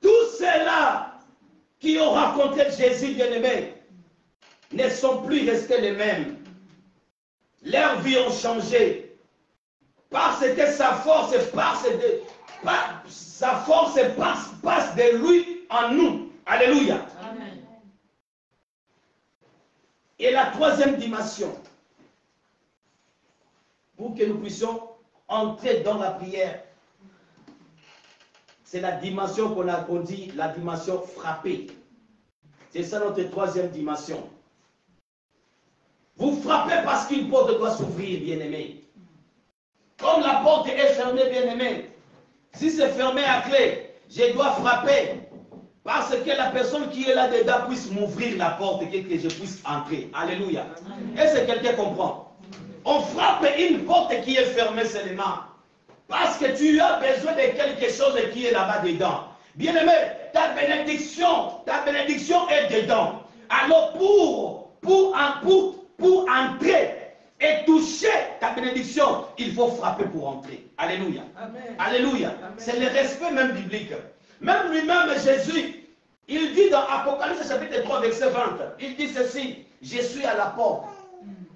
Tous ceux-là qui ont rencontré Jésus, bien-aimé, ne sont plus restés les mêmes. Leurs vies ont changé. Parce que sa force passe de lui en nous. Alléluia. Amen. Et la troisième dimension, pour que nous puissions entrer dans la prière, c'est la dimension qu'on dit la dimension frappée. C'est ça notre troisième dimension. Vous frappez parce qu'une porte doit s'ouvrir, bien-aimé. Comme la porte est fermée, bien-aimé. Si c'est fermé à clé, je dois frapper. Parce que la personne qui est là-dedans puisse m'ouvrir la porte et que je puisse entrer. Alléluia. Est-ce que quelqu'un comprend? On frappe une porte qui est fermée seulement. Parce que tu as besoin de quelque chose qui est là-bas dedans. Bien-aimé, ta bénédiction est dedans. Alors pour entrer et toucher ta bénédiction, il faut frapper pour entrer. Alléluia. Amen. Alléluia. C'est le respect même biblique. Même lui-même, Jésus, il dit dans Apocalypse chapitre 3, verset 20, il dit ceci, je suis à la porte.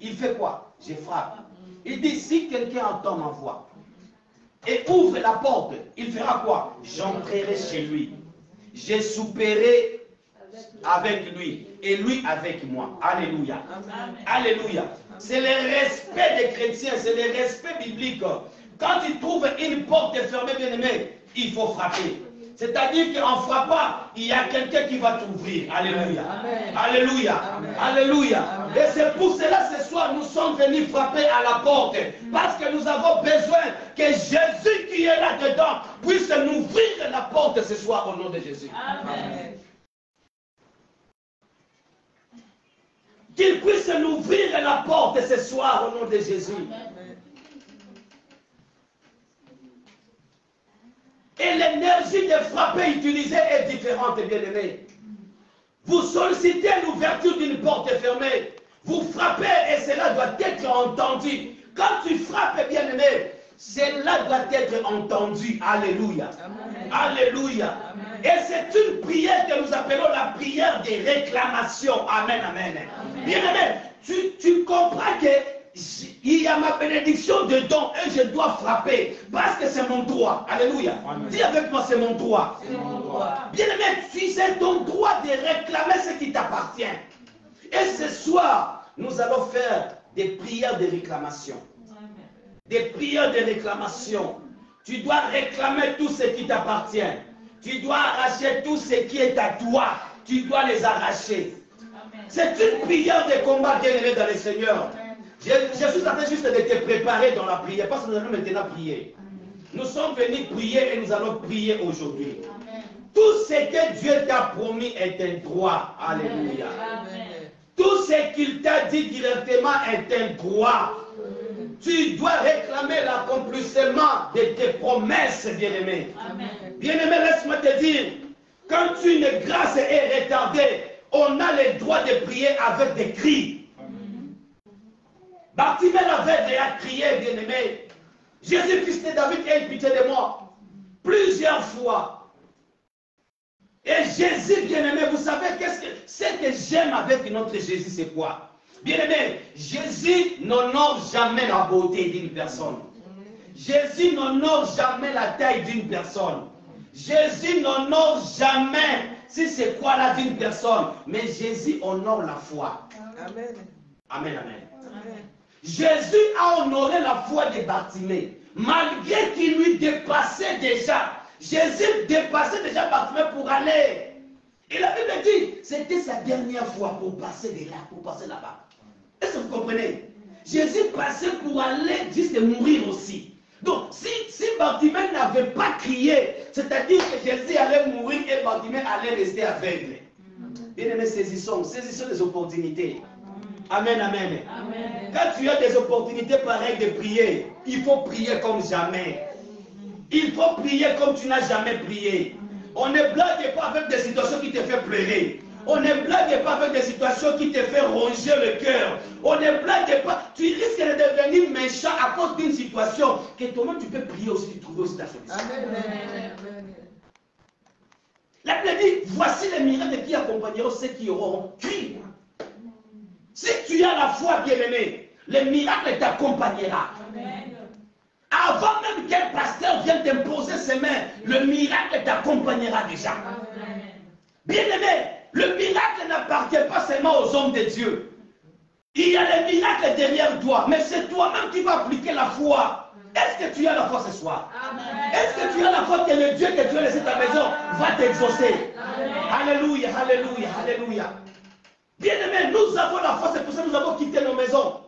Il fait quoi? Je frappe. Il dit, si quelqu'un entend ma voix et ouvre la porte, il fera quoi? J'entrerai chez lui. Je souperai avec lui et lui avec moi. Alléluia. Amen. Alléluia. C'est le respect des chrétiens, c'est le respect biblique. Quand tu trouves une porte fermée, bien aimé, il faut frapper. C'est-à-dire qu'en frappant, il y a quelqu'un qui va t'ouvrir. Alléluia. Amen. Alléluia. Amen. Alléluia. Amen. Et c'est pour cela ce soir, nous sommes venus frapper à la porte. Parce que nous avons besoin que Jésus qui est là-dedans puisse nous ouvrir la porte ce soir au nom de Jésus. Amen. Qu'il puisse nous ouvrir la porte ce soir au nom de Jésus. Et l'énergie de frapper utilisée est différente, bien-aimés. Vous sollicitez l'ouverture d'une porte fermée. Vous frappez et cela doit être entendu. Quand tu frappes, bien-aimé, cela doit être entendu. Alléluia. Amen. Alléluia. Amen. Et c'est une prière que nous appelons la prière des réclamations. Amen, amen. Bien-aimé, tu comprends que il y a ma bénédiction dedans et je dois frapper parce que c'est mon droit. Alléluia. Amen. Dis avec moi, c'est mon droit. C'est mon droit. Bien-aimé, c'est ton droit de réclamer ce qui t'appartient. Et ce soir, nous allons faire des prières de réclamation. Des prières de réclamation. Tu dois réclamer tout ce qui t'appartient. Tu dois arracher tout ce qui est à toi. Tu dois les arracher. C'est une prière de combat bien aimé dans le Seigneur. Je suis en train juste de te préparer dans la prière parce que nous allons maintenant prier. Nous sommes venus prier et nous allons prier aujourd'hui. Tout ce que Dieu t'a promis est un droit. Alléluia. Amen. Tout ce qu'il t'a dit directement est un droit. Tu dois réclamer l'accomplissement de tes promesses, bien-aimé. Amen. Bien-aimé, laisse-moi te dire, quand une grâce est retardée, on a le droit de prier avec des cris. Bartimée avait déjà crié, bien-aimé. Jésus-Christ de David, aie pitié de moi. Plusieurs fois. Et Jésus, bien-aimé, vous savez ce que j'aime avec notre Jésus, c'est quoi? Bien-aimé, Jésus n'honore jamais la beauté d'une personne. Jésus n'honore jamais la taille d'une personne. Jésus n'honore jamais si c'est quoi là d'une personne. Mais Jésus honore la foi. Amen. Amen, amen. Amen. Jésus a honoré la foi de Bartimée. Malgré qu'il lui dépassait déjà. Jésus dépassait déjà Bartimée pour aller. Et la Bible dit, c'était sa dernière fois pour passer de là, pour passer là-bas. Est-ce que vous comprenez? Jésus passait pour aller juste mourir aussi. Donc, si Bartimée n'avait pas crié, c'est-à-dire que Jésus allait mourir et Bartimée allait rester aveugle. Bien aimé, saisissons les opportunités. Amen, amen. Amen. Quand tu as des opportunités pareilles de prier, il faut prier comme jamais. Il faut prier comme tu n'as jamais prié. On ne blague pas avec des situations qui te font pleurer. On ne blague pas avec des situations qui te font ronger le cœur. On ne blague pas. Tu risques de devenir méchant à cause d'une situation que toi-même tu peux prier aussi, tu trouves aussi ta solution. Amen. La Bible dit, voici les miracles qui accompagneront ceux qui auront cru. Si tu as la foi, bien-aimé, le miracle t'accompagnera. Amen. Avant même qu'un pasteur vienne t'imposer ses mains, le miracle t'accompagnera déjà. Amen. Bien-aimé, le miracle n'appartient pas seulement aux hommes de Dieu. Il y a les miracles derrière toi, mais c'est toi-même qui vas appliquer la foi. Est-ce que tu as la foi ce soir? Amen. Est-ce que tu as la foi que le Dieu que tu as laissé ta maison va t'exaucer? Alléluia, alléluia, alléluia. Bien-aimé, nous avons la foi, c'est pour ça que nous avons quitté nos maisons.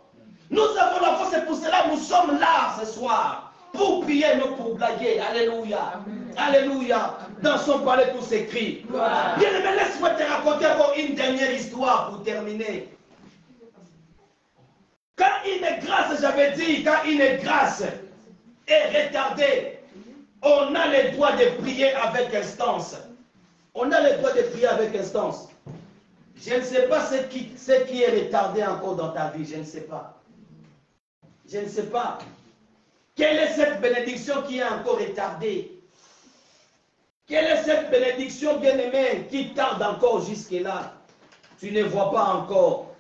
Nous avons la foi, c'est pour cela que nous sommes là ce soir. Pour prier, non pour blaguer. Alléluia. Alléluia. Dans son palais, tout s'écrit. Bien-aimé, laisse-moi te raconter encore une dernière histoire pour terminer. Quand une grâce, j'avais dit, quand une grâce est retardée, on a le droit de prier avec instance. On a le droit de prier avec instance. Je ne sais pas ce qui est retardé encore dans ta vie. Je ne sais pas. Je ne sais pas. Quelle est cette bénédiction qui est encore retardée? Quelle est cette bénédiction, bien-aimé, qui tarde encore jusque-là? Tu ne vois pas encore.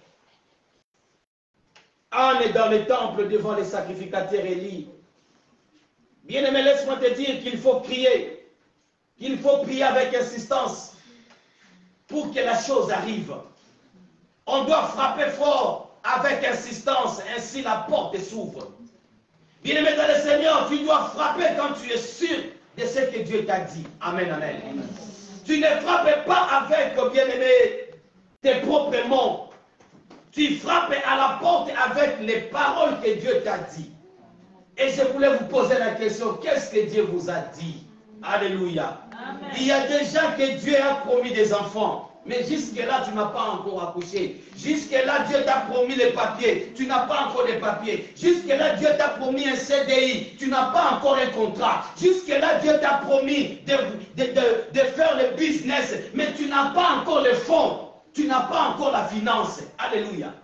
Anne est dans le temple devant les sacrificateurs Élie. Bien-aimé, laisse-moi te dire qu'il faut prier. Qu'il faut prier avec insistance pour que la chose arrive. On doit frapper fort avec insistance, ainsi la porte s'ouvre. Bien-aimé dans le Seigneur, tu dois frapper quand tu es sûr de ce que Dieu t'a dit. Amen, amen. Tu ne frappes pas avec, bien-aimé, tes propres mots. Tu frappes à la porte avec les paroles que Dieu t'a dit. Et je voulais vous poser la question, qu'est-ce que Dieu vous a dit? Alléluia. Amen. Il y a des gens que Dieu a promis des enfants. Mais jusque-là, tu n'as pas encore accouché. Jusque-là, Dieu t'a promis les papiers. Tu n'as pas encore les papiers. Jusque-là, Dieu t'a promis un CDI. Tu n'as pas encore un contrat. Jusque-là, Dieu t'a promis de faire le business. Mais tu n'as pas encore les fonds. Tu n'as pas encore la finance. Alléluia.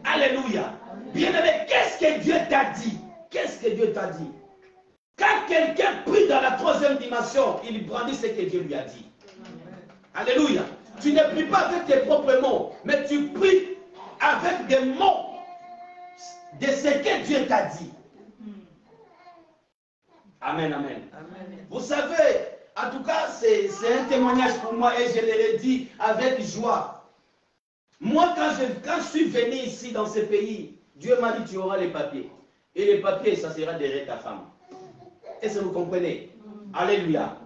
Alléluia. Bien-aimé, qu'est-ce que Dieu t'a dit? Qu'est-ce que Dieu t'a dit? Quand quelqu'un prie dans la troisième dimension, il brandit ce que Dieu lui a dit. Alléluia. Tu ne pries pas avec tes propres mots, mais tu pries avec des mots de ce que Dieu t'a dit. Amen, amen. Amen. Vous savez, en tout cas, c'est un témoignage pour moi et je l'ai dit avec joie. Moi, quand je suis venu ici dans ce pays, Dieu m'a dit tu auras les papiers. Et les papiers, ça sera derrière ta femme. Est-ce que vous comprenez? Alléluia.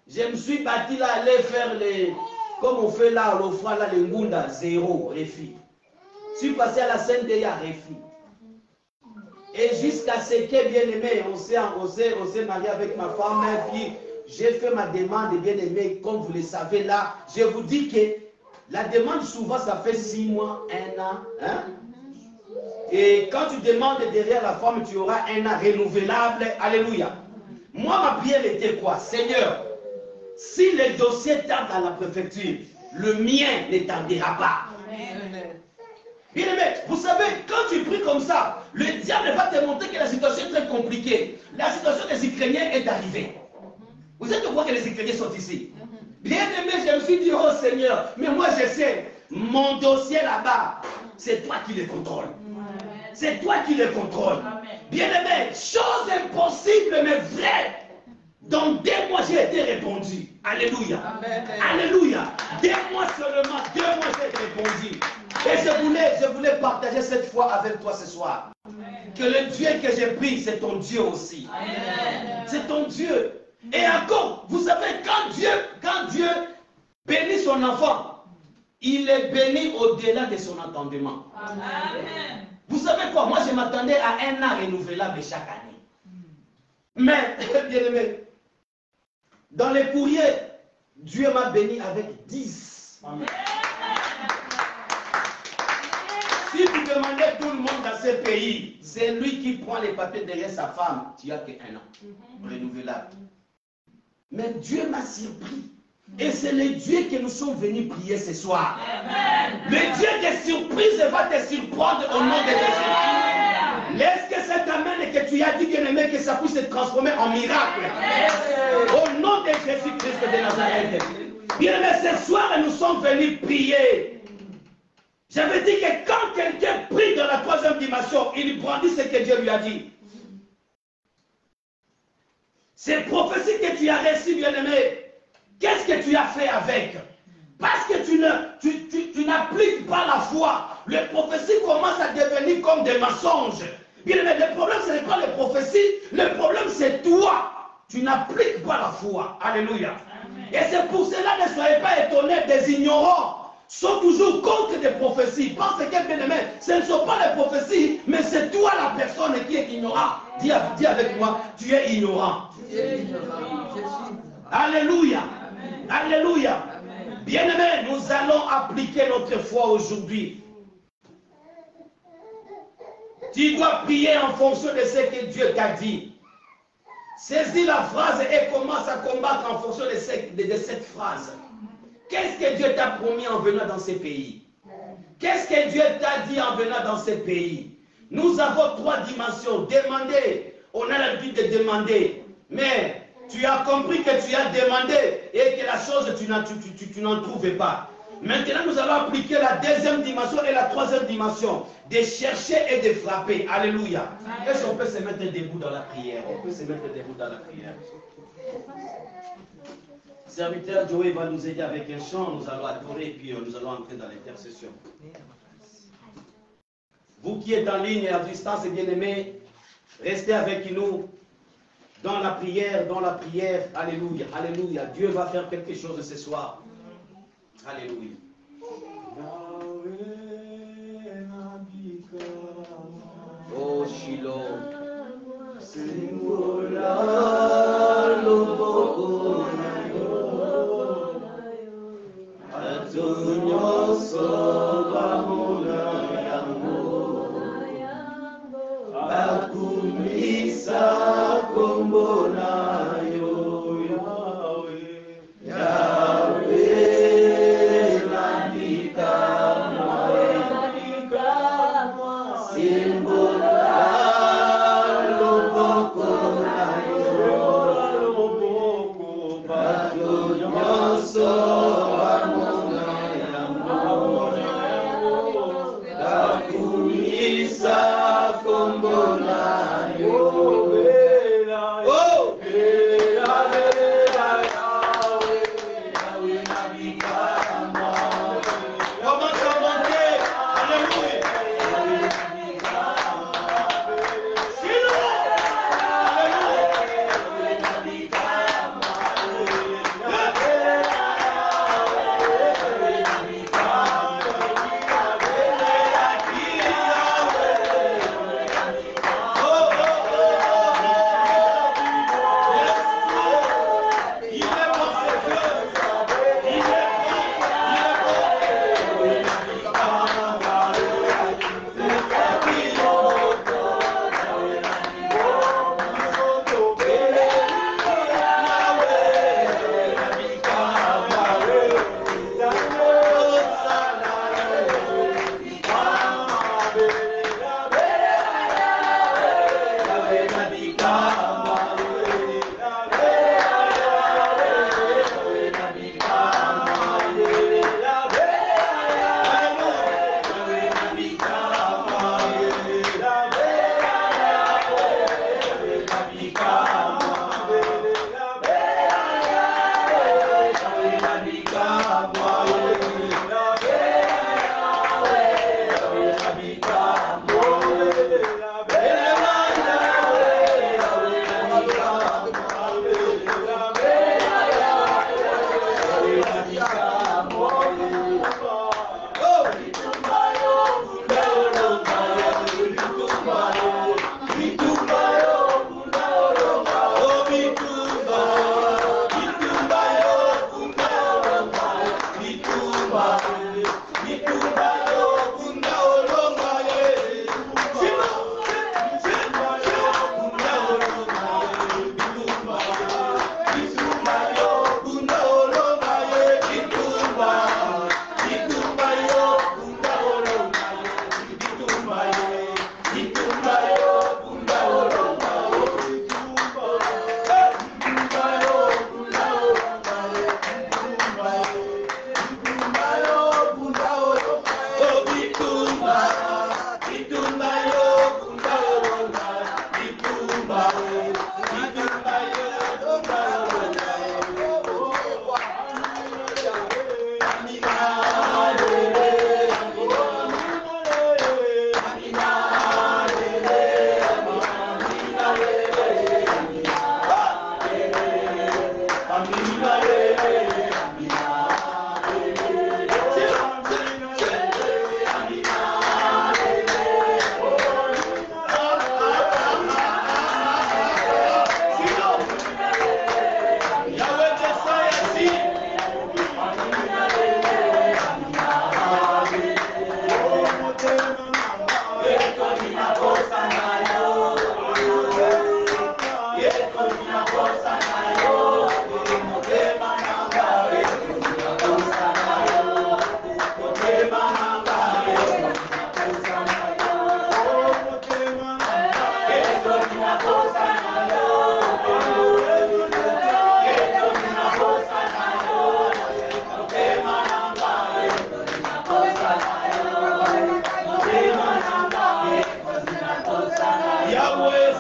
Je me suis bâti là, aller faire les... Comme on fait là, l'offrande, là, les Ngunda, zéro, réfi. Je suis passé à la CNDA, réfi. Et jusqu'à ce que, bien aimé, on s'est marié avec ma femme, et puis j'ai fait ma demande, bien aimé, comme vous le savez là. Je vous dis que la demande, souvent, ça fait 6 mois, 1 an. Hein? Et quand tu demandes derrière la femme, tu auras 1 an renouvelable. Alléluia. Moi, ma prière était quoi? Seigneur, si le dossier tarde à la préfecture, le mien ne tardera pas. Amen. Bien aimé, vous savez, quand tu pries comme ça, le diable va te montrer que la situation est très compliquée. La situation des Ukrainiens est arrivée. Vous êtes au courant que les Ukrainiens sont ici? Bien aimé, je me suis dit, oh Seigneur, mais moi je sais, mon dossier là-bas, c'est toi qui le contrôles. C'est toi qui le contrôles. Bien aimé, chose impossible mais vraie. Dans 2 mois, j'ai été répondu. Alléluia. Amen. Alléluia. 2 mois seulement, 2 mois, j'ai été répondu. Et je voulais partager cette foi avec toi ce soir. Amen. Que le Dieu que j'ai pris, c'est ton Dieu aussi. C'est ton Dieu. Et encore, vous savez, quand Dieu bénit son enfant, il est béni au-delà de son entendement. Amen. Vous savez quoi? Moi, je m'attendais à 1 an renouvelable chaque année. Mais, bien aimé, dans les courriers, Dieu m'a béni avec 10. Amen. Si vous demandez tout le monde dans ce pays, c'est lui qui prend les papiers derrière sa femme, tu n'as que 1 an, renouvelable. Mais Dieu m'a surpris. Et c'est le Dieu que nous sommes venus prier ce soir. Amen. Le Dieu des surprises va te surprendre au nom de Jésus. Est-ce que cet amen que tu as dit, bien-aimé, que ça puisse se transformer en miracle? Au nom de Jésus-Christ de Nazareth. Bien-aimé, ce soir, nous sommes venus prier. J'avais dit que quand quelqu'un prie dans la troisième dimension, il brandit ce que Dieu lui a dit. Ces prophéties que tu as reçues, bien-aimé, qu'est-ce que tu as fait avec? Parce que tu n'appliques pas la foi. Les prophéties commencent à devenir comme des mensonges. Bien, mais le problème, ce n'est pas les prophéties. Le problème, c'est toi. Tu n'appliques pas la foi. Alléluia. Amen. Et c'est pour cela, ne soyez pas étonnés des ignorants. Sont toujours contre des prophéties. Parce que, bien aimé, ce ne sont pas les prophéties, mais c'est toi la personne qui est ignorante. Dis avec moi, tu es ignorant. Tu es ignorant. Alléluia. Amen. Alléluia. Bien-aimés, nous allons appliquer notre foi aujourd'hui. Tu dois prier en fonction de ce que Dieu t'a dit. Saisis la phrase et commence à combattre en fonction de cette phrase. Qu'est-ce que Dieu t'a promis en venant dans ce pays? Qu'est-ce que Dieu t'a dit en venant dans ce pays? Nous avons 3 dimensions. Demander, on a l'habitude de demander. Mais Tu as compris que tu as demandé et que la chose, tu n'en trouvais pas. Maintenant, nous allons appliquer la deuxième dimension et la troisième dimension. De chercher et de frapper. Alléluia. Est-ce qu'on peut se mettre debout dans la prière? On peut se mettre debout dans la prière. Serviteur Joey va nous aider avec un chant. Nous allons adorer et puis nous allons entrer dans l'intercession. Vous qui êtes en ligne et à distance, bien-aimés, restez avec nous dans la prière, Alléluia, alléluia. Dieu va faire quelque chose ce soir. Alléluia. Oh Shiloh.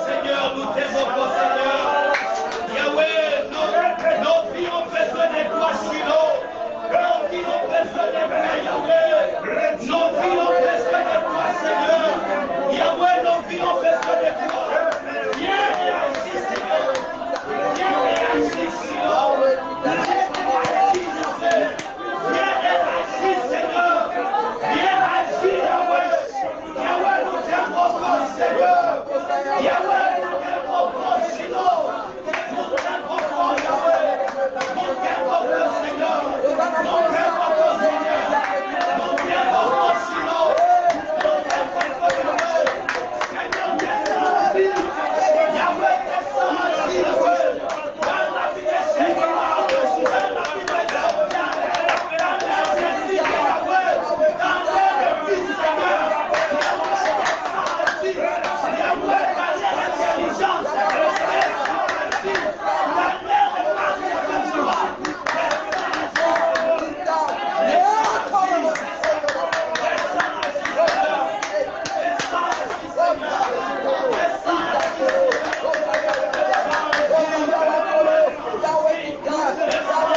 Seigneur, nous t'aimons, Seigneur. Yahweh, nos vies ont besoin de toi, Shiloh. Nos vies ont besoin de toi, Yahweh. Nos vies ont besoin de toi, Seigneur. Yahweh, nos vies ont besoin de toi. Viens et agis, Seigneur. Viens et agis, Shiloh. Viens et agis, Yahweh. Viens et agis, Seigneur. Viens agis, Yahweh. Yahweh, nous t'aimons, Seigneur. Yahweh, nous t'aimons, Shiloh. Nous t'aimons, Yahweh. Nous t'aimons, Seigneur. Nous t'aimons, Seigneur. Nous t'aimons, Shiloh. Nous t'aimons, Yahweh. Seigneur, descends.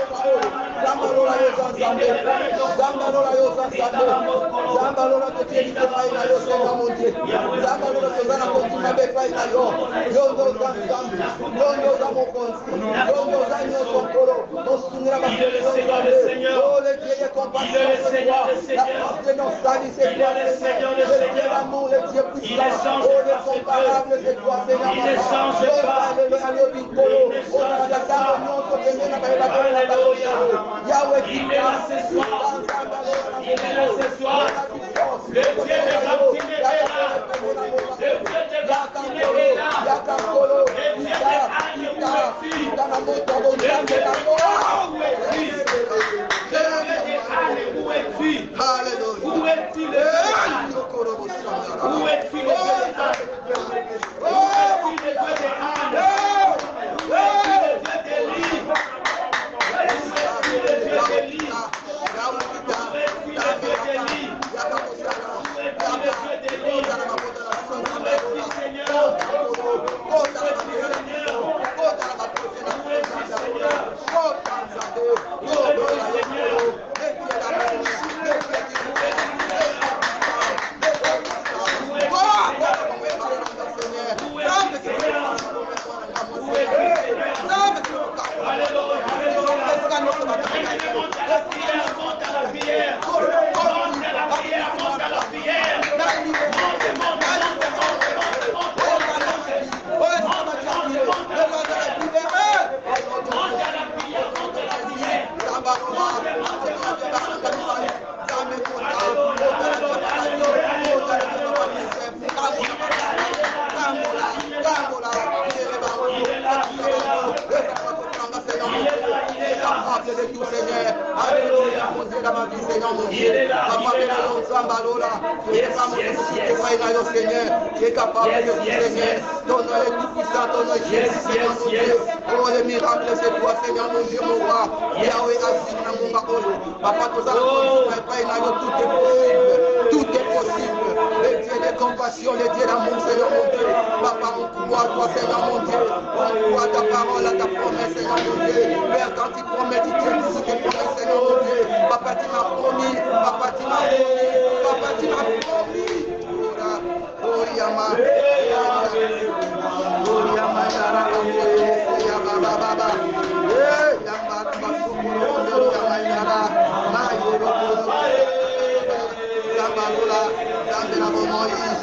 Yahweh, descends, Yahweh. Dans la vie de Seigneur, dans la vie de Yahweh, dans l'air de Yahweh, dans l'air de vie, Seigneur. Yahweh, dans l'intelligence, mémorable de tout, Seigneur. Alléluia, mon Dieu, dans ma vie, Seigneur, mon Dieu. Papa, de l'homme, Sambalola, qui est pas mon Dieu, Seigneur, qui est capable de tout, Seigneur. Ton nom est tout puissant, ton nom est Jésus, Seigneur, mon Dieu. Oh, le miracle, c'est toi, Seigneur, mon Dieu, mon roi. Yahweh, Azim, Namunga, Olo. Papa, tout ça, tout est possible. Tout est possible. Le Dieu de compassion, le Dieu d'amour, Seigneur, mon Dieu. Papa, on croit à toi, Seigneur, mon Dieu. On croit à ta parole, à ta promesse, Seigneur, mon Dieu. Père, quand tu promets, tu tiens toujours tes promesses, Seigneur, mon Dieu. Papa, tu m'as promis. Papa, tu m'as promis. Papa, tu m'as promis. Oh, Yama. Oh, Yama, Yara, Yama, Baba. Yama, Basukuro, Yama, Yara. Mayoro, Yama, Lola. Yama, Moïse.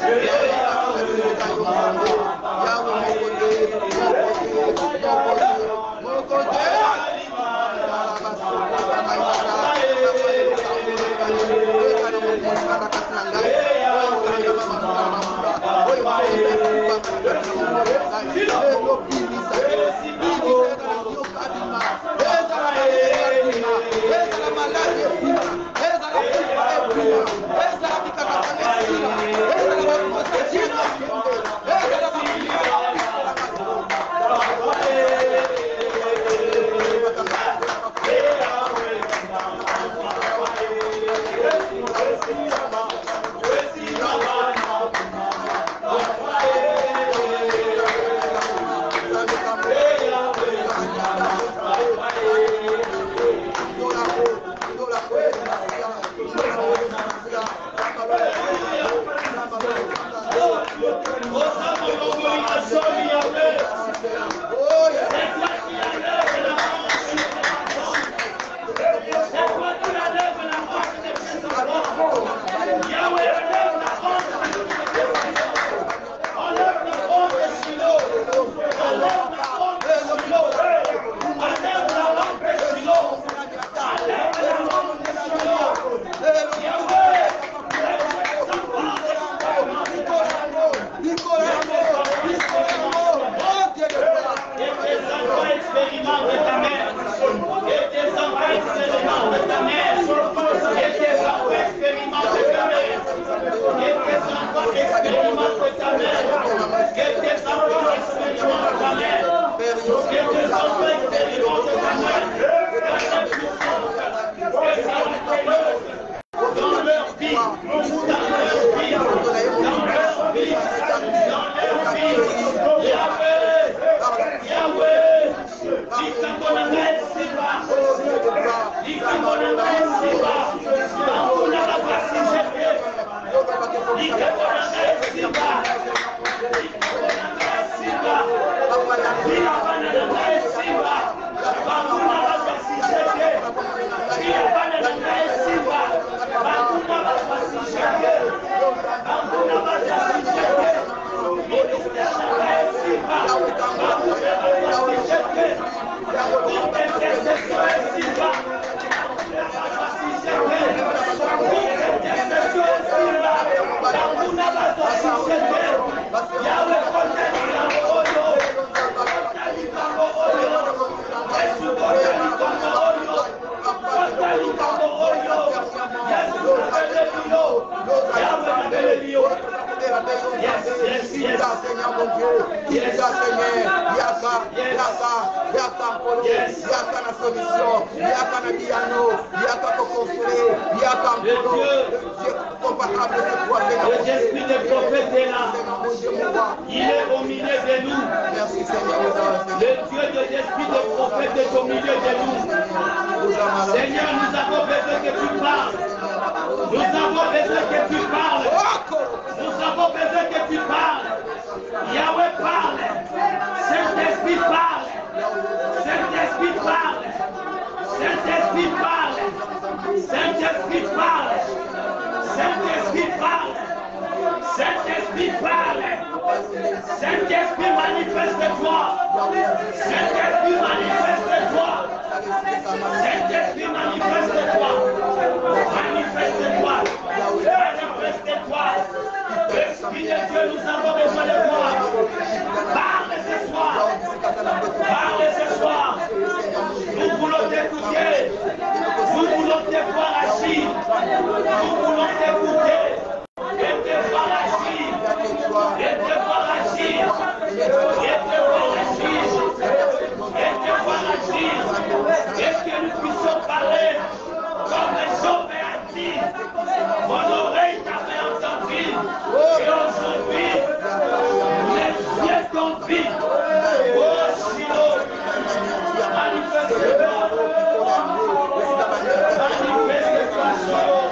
Parle ce soir. Nous voulons te t'écouter. Nous voulons te voir agir. Nous voulons t'écouter. Et te voir agir. Et te voir agir. Et te voir agir. Et te voir agir. Et que nous puissions parler comme Job a dit. Mon oreille t'avait entendu. Et aujourd'hui, les yeux t'ont vu. Oh, Shiloh. Manifeste-toi. Manifeste-toi, Shiloh.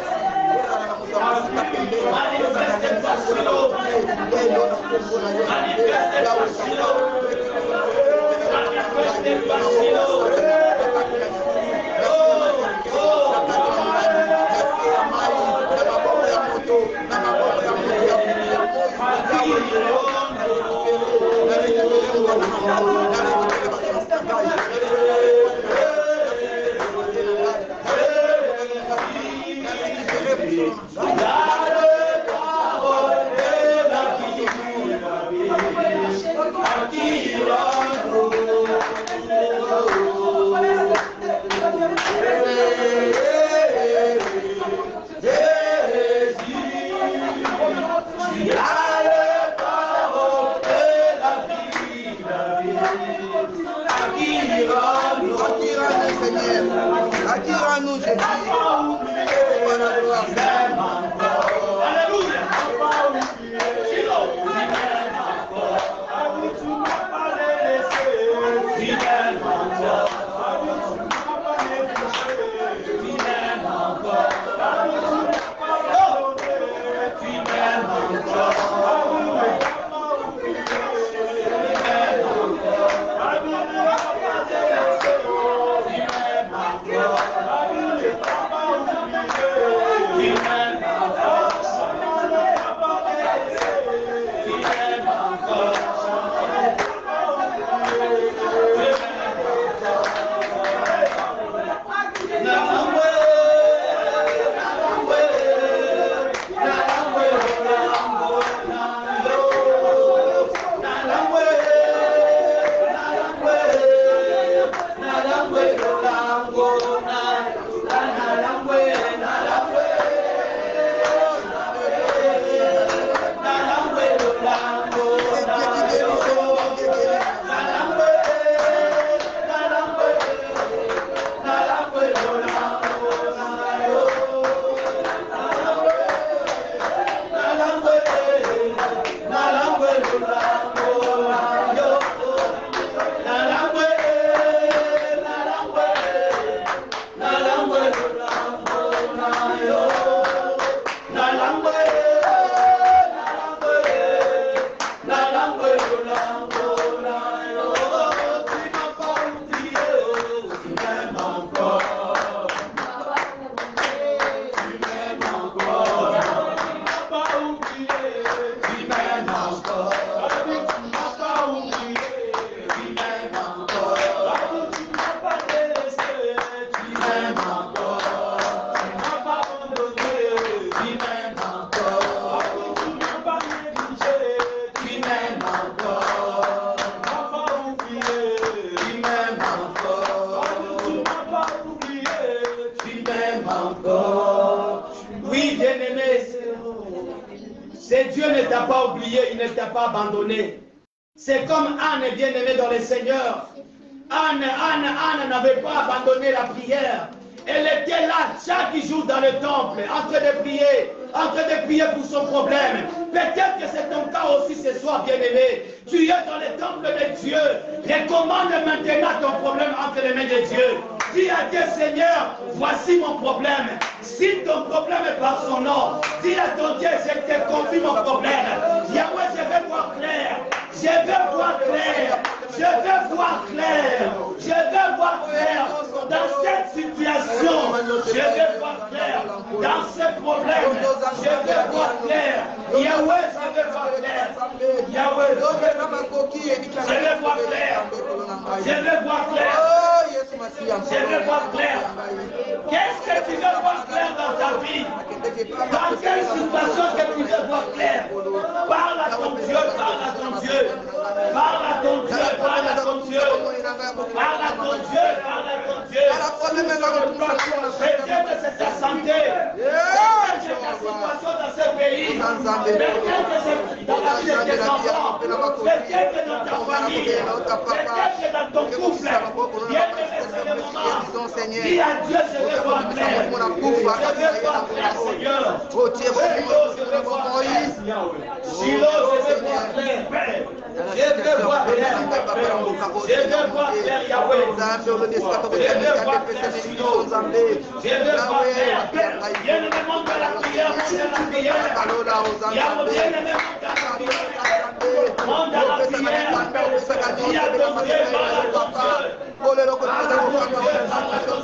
Manifeste-toi, Shiloh. Manifeste-toi, Shiloh. Manifeste-toi, Shiloh. Attire-nous, Jésus. Dieu ne t'a pas oublié, il ne t'a pas abandonné. C'est comme Anne bien-aimée dans le Seigneur. Anne n'avait pas abandonné la prière. Elle était là chaque jour dans le temple, en train de prier pour son problème. Peut-être que c'est ton cas aussi ce soir, bien-aimé. Tu es dans le temple de Dieu. Recommande maintenant ton problème entre les mains de Dieu. Dis à Dieu, Seigneur, voici mon problème. Si ton problème est par son nom, dis à ton Dieu, je te confie mon problème. Yahweh, je vais voir clair. Je vais voir clair. Je vais voir clair. Je vais voir clair. Dans cette situation, je vais voir clair. Dans ce problème, je vais voir clair. Yahweh, je vais voir clair. Yahweh, je vais voir clair. Je vais voir clair. Je vais voir clair. Qu'est-ce que tu veux voir clair dans ta vie? Dans quelle situation que tu veux voir clair? Parle à ton Dieu, parle à ton Dieu. Parle à ton Dieu, parle à ton Dieu. Parle à ton Dieu, parle à ton Dieu. Préserve ta santé. Préserve ta situation dans ce pays. Préserve dans la vie de tes enfants. Préserve dans ta famille. Préserve dans ton couple. Viens te laisser le moment. Dis à Dieu, je vais voir clair. Je vais voir clair, Seigneur. Je vais voir clair. Shiloh, je vais voir clair. Je vais voir clair. Je vais voir clair, Yahweh. Je vais voir clair, Shiloh. Je vais voir clair. Viens le monde de la prière, monte à la prière. Viens le monde à la prière. Dis à ton Dieu, parle à ton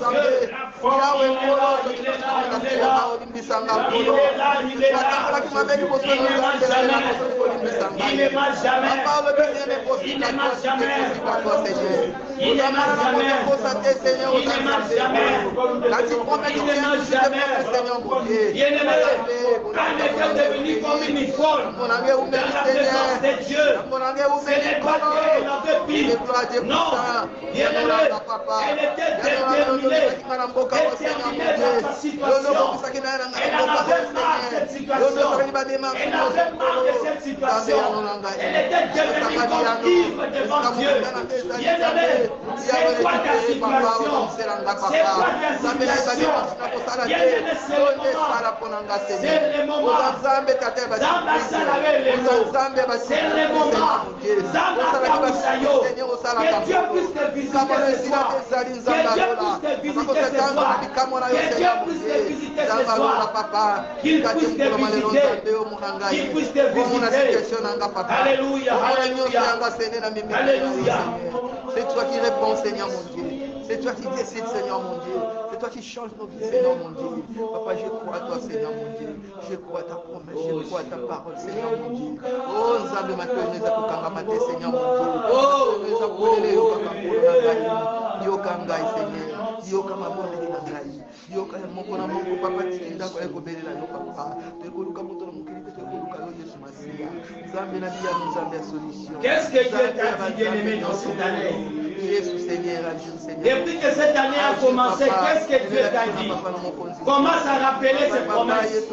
il ne m'a jamais. Il ne m'a jamais. Il ne m'a jamais. Il ne m'a jamais. Bien-aimé, quand il est devenu comme une icône dans la présence de Dieu, ce n'est pas qu'elle avait pire. Non, bien-aimé, elle était déterminée dans sa situation. Elle en avait marre de cette situation. Elle avait marre de cette situation. Elle était devenue vivre devant Dieu. Bien-aimé, c'est quoi ta situation? C'est quoi ta situation? Bien-aimé, c'est le moment. C'est le moment. Zamba salave les mots. C'est le moment. Zamba kabusayo. Que Dieu puisse te visiter ce soir. Que Dieu puisse te visiter ce soir. Que Dieu puisse te visiter ce soir. Qu'il puisse te visiter. Qu'il puisse te visiter. Alléluia. Alléluia. Alléluia. C'est toi qui réponds, Seigneur mon Dieu. C'est toi qui décides, Seigneur mon Dieu. C'est toi qui changes nos vies, Seigneur mon Dieu. Papa, je crois à toi, Seigneur mon Dieu. Je crois à ta promesse, je crois à ta parole, Seigneur mon Dieu. Oh, Nzambe matoneza kukangamate, Seigneur mon Dieu. Oh, nous appelons les yokangai, Seigneur. Yokamamone nangai. Yokamamona moko papa tinda kwa ekobelela yo papa. Tekoluka moto na mukiri tekoluka yo Yesu Masia. Nzambe na dia Nzambe ya solution. Qu'est-ce que Dieu t'a dit, bien-aimé, dans cette année? Jésus Seigneur, adieu Seigneur. Depuis que cette année a commencé, qu'est-ce que Dieu t'a dit? Commence à rappeler ses promesses.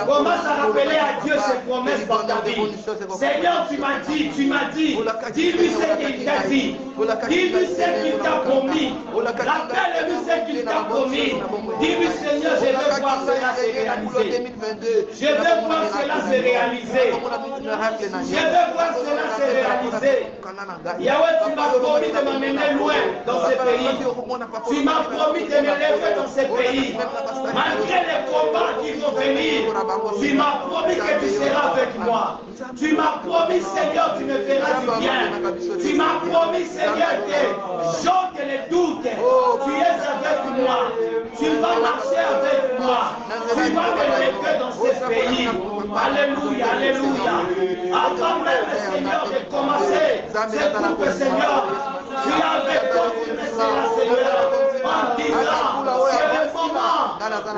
Commence à rappeler à Dieu ses promesses dans ta vie. Seigneur, tu m'as dit. Dis-lui ce qu'il t'a dit. Dis-lui ce qu'il t'a promis. Rappelle-lui ce qu'il t'a promis. Dis-lui, Seigneur, je veux voir cela se réaliser. Je veux voir cela se réaliser. Je veux voir cela se réaliser. Yahweh, tu m'as promis de m'amener loin dans ce pays. Tu m'as promis de me lever dans ce pays. Malgré les combats qui vont venir, tu m'as promis que tu seras avec moi. Tu m'as promis, Seigneur, tu me feras du bien. Tu m'as promis, Seigneur, que j'ôte les doutes. Tu es avec moi. Tu vas marcher avec moi. Tu vas me lever dans ce pays. Alléluia, alléluia. Avant même, Seigneur, de commencer, c'est pour que, Seigneur, tu es avec toi, tu me seras, Seigneur, en disant, c'est le moment.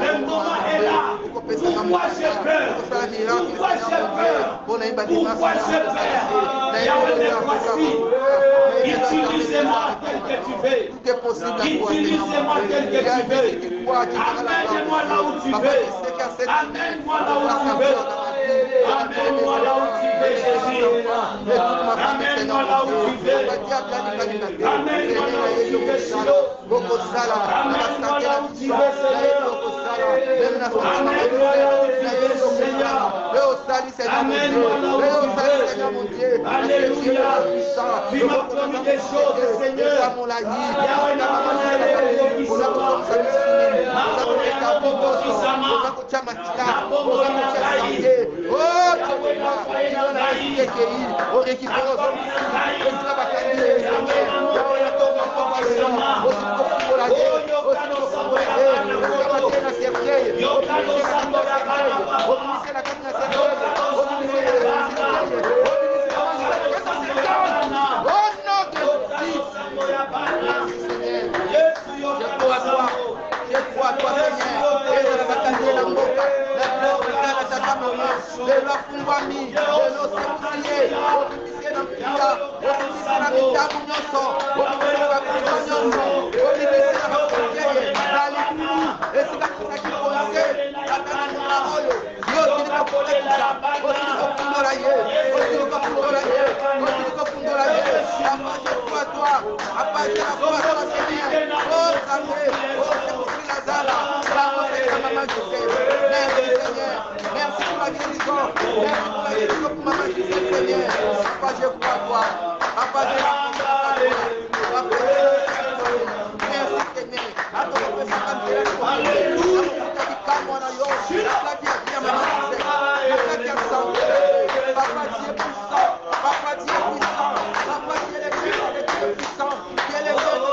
Le moment est là. Pourquoi j'ai peur? Pourquoi j'ai peur? Pourquoi j'ai peur? Yahweh, me voici. Utilise-moi tel que tu veux. Utilise-moi tel que tu veux. Amène-moi là où tu veux. Amène-moi là où tu veux. Amène-moi là où tu veux, Jésus. Amène-moi là où tu veux. Amène-moi là où tu veux, Shiloh. Amène-moi là où tu veux, Seigneur. Amène-moi là où tu veux, Seigneur. Amène-moi là où tu veux. Alléluia. Tu m'as promis des choses, Seigneur. Yahweh n'a pas donné qui Thank you. Merci pour la guérison. Merci pour maman Gisèle, Seigneur. Papa, je crois toi. Papa, je crois toi. Merci, Seigneur. Papa, tu es puissant. Papa, tu es puissant. Papa, tu es puissant. Tu es le Dieu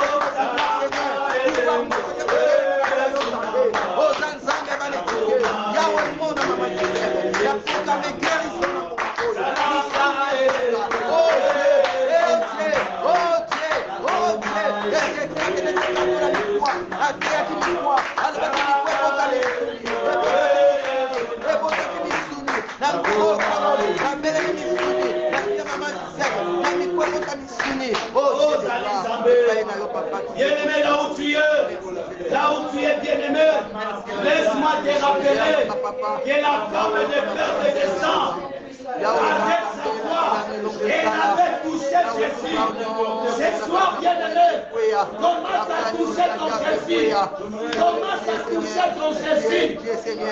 Bien-aimé, là où tu es bien-aimé, laisse-moi te rappeler que la femme de peur de sang, avec sa foi, elle avait touché Jésus. Ce soir, bien-aimé, commence à toucher ton Jésus. Commence à toucher ton Jésus.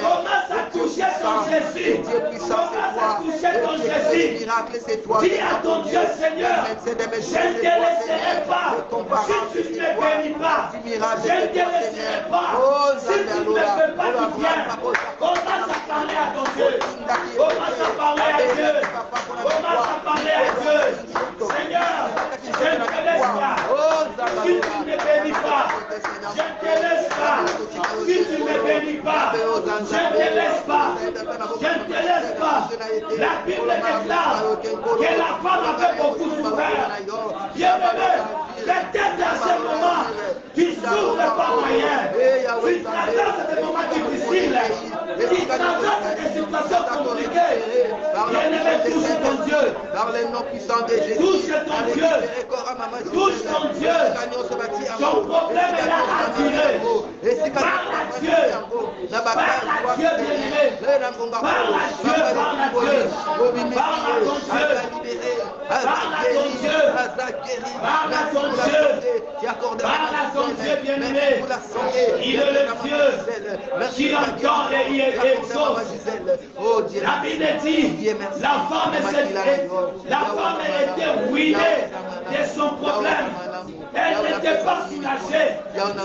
Commence à toucher ton Jésus. Commence à toucher ton Jésus. Dis à ton Dieu, Seigneur, je ne te laisserai pas si tu ne me bénis pas. Je ne te laisserai pas si tu ne me fais pas du bien. Commence à parler à ton Dieu. Commence à parler à Dieu. Commence à parler à Dieu. Seigneur, je ne te laisse pas si tu ne me bénis pas. Je ne te laisse pas si tu ne me bénis pas. Je ne te laisse pas. Je ne te laisse pas. La Bible déclare que la femme avait beaucoup souffert. Bien-aimé, peut-être à ce moment, tu souffres pas moyen. Tu traverses des moments difficiles. Tu traverses des situations compliquées. Bien-aimé, touche ton Dieu. Dans le nom puissant de Jésus. Touche ton Dieu. Touche ton Dieu. Ton problème est là à tirer. Parle à Dieu. Parle à Dieu, bien-aimé. Parle à Dieu, parle à Dieu. Parle à ton Dieu. Parle à ton Dieu. Parle à ton Dieu. Parle à ton Dieu, bien-aimé. Il est le Dieu qui entend et il exauce. La Bible dit, la femme était ruinée de son problème. Elle n'était pas soulagée.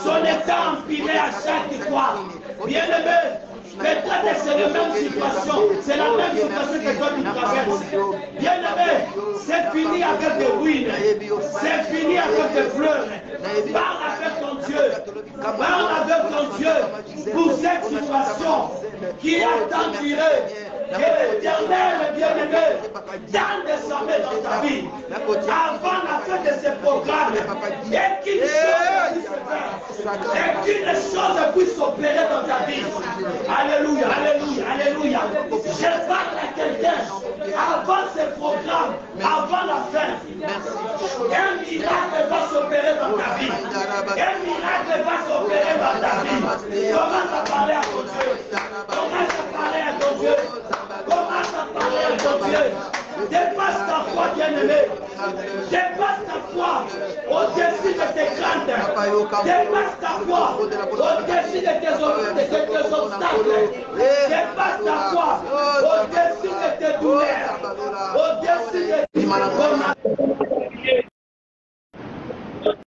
Son état empilé à chaque fois. Bien-aimé, peut-être que c'est la même situation. C'est la même situation que toi tu traverses. Bien-aimé, c'est fini avec des ruines. C'est fini avec des fleurs. Parle avec ton Dieu. Parle avec ton Dieu pour cette situation qui est endurée. Que l'Éternel, bien-aimé, donne des sommets dans ta vie avant la fin de ces programmes et qu'une chose puisse s'opérer dans ta vie. Alléluia, alléluia, alléluia. Je parle à quelqu'un avant ces programmes, avant la fin. Un miracle va s'opérer dans ta vie. Un miracle va s'opérer dans ta vie. Commence à parler à ton Dieu. Commence à parler à ton Dieu. Commence à parler à ton Dieu. Dépasse ta foi, bien-aimé. Dépasse ta foi au-dessus de tes craintes. Dépasse ta foi au-dessus de tes obstacles. Dépasse ta foi au-dessus de tes douleurs. Au-dessus de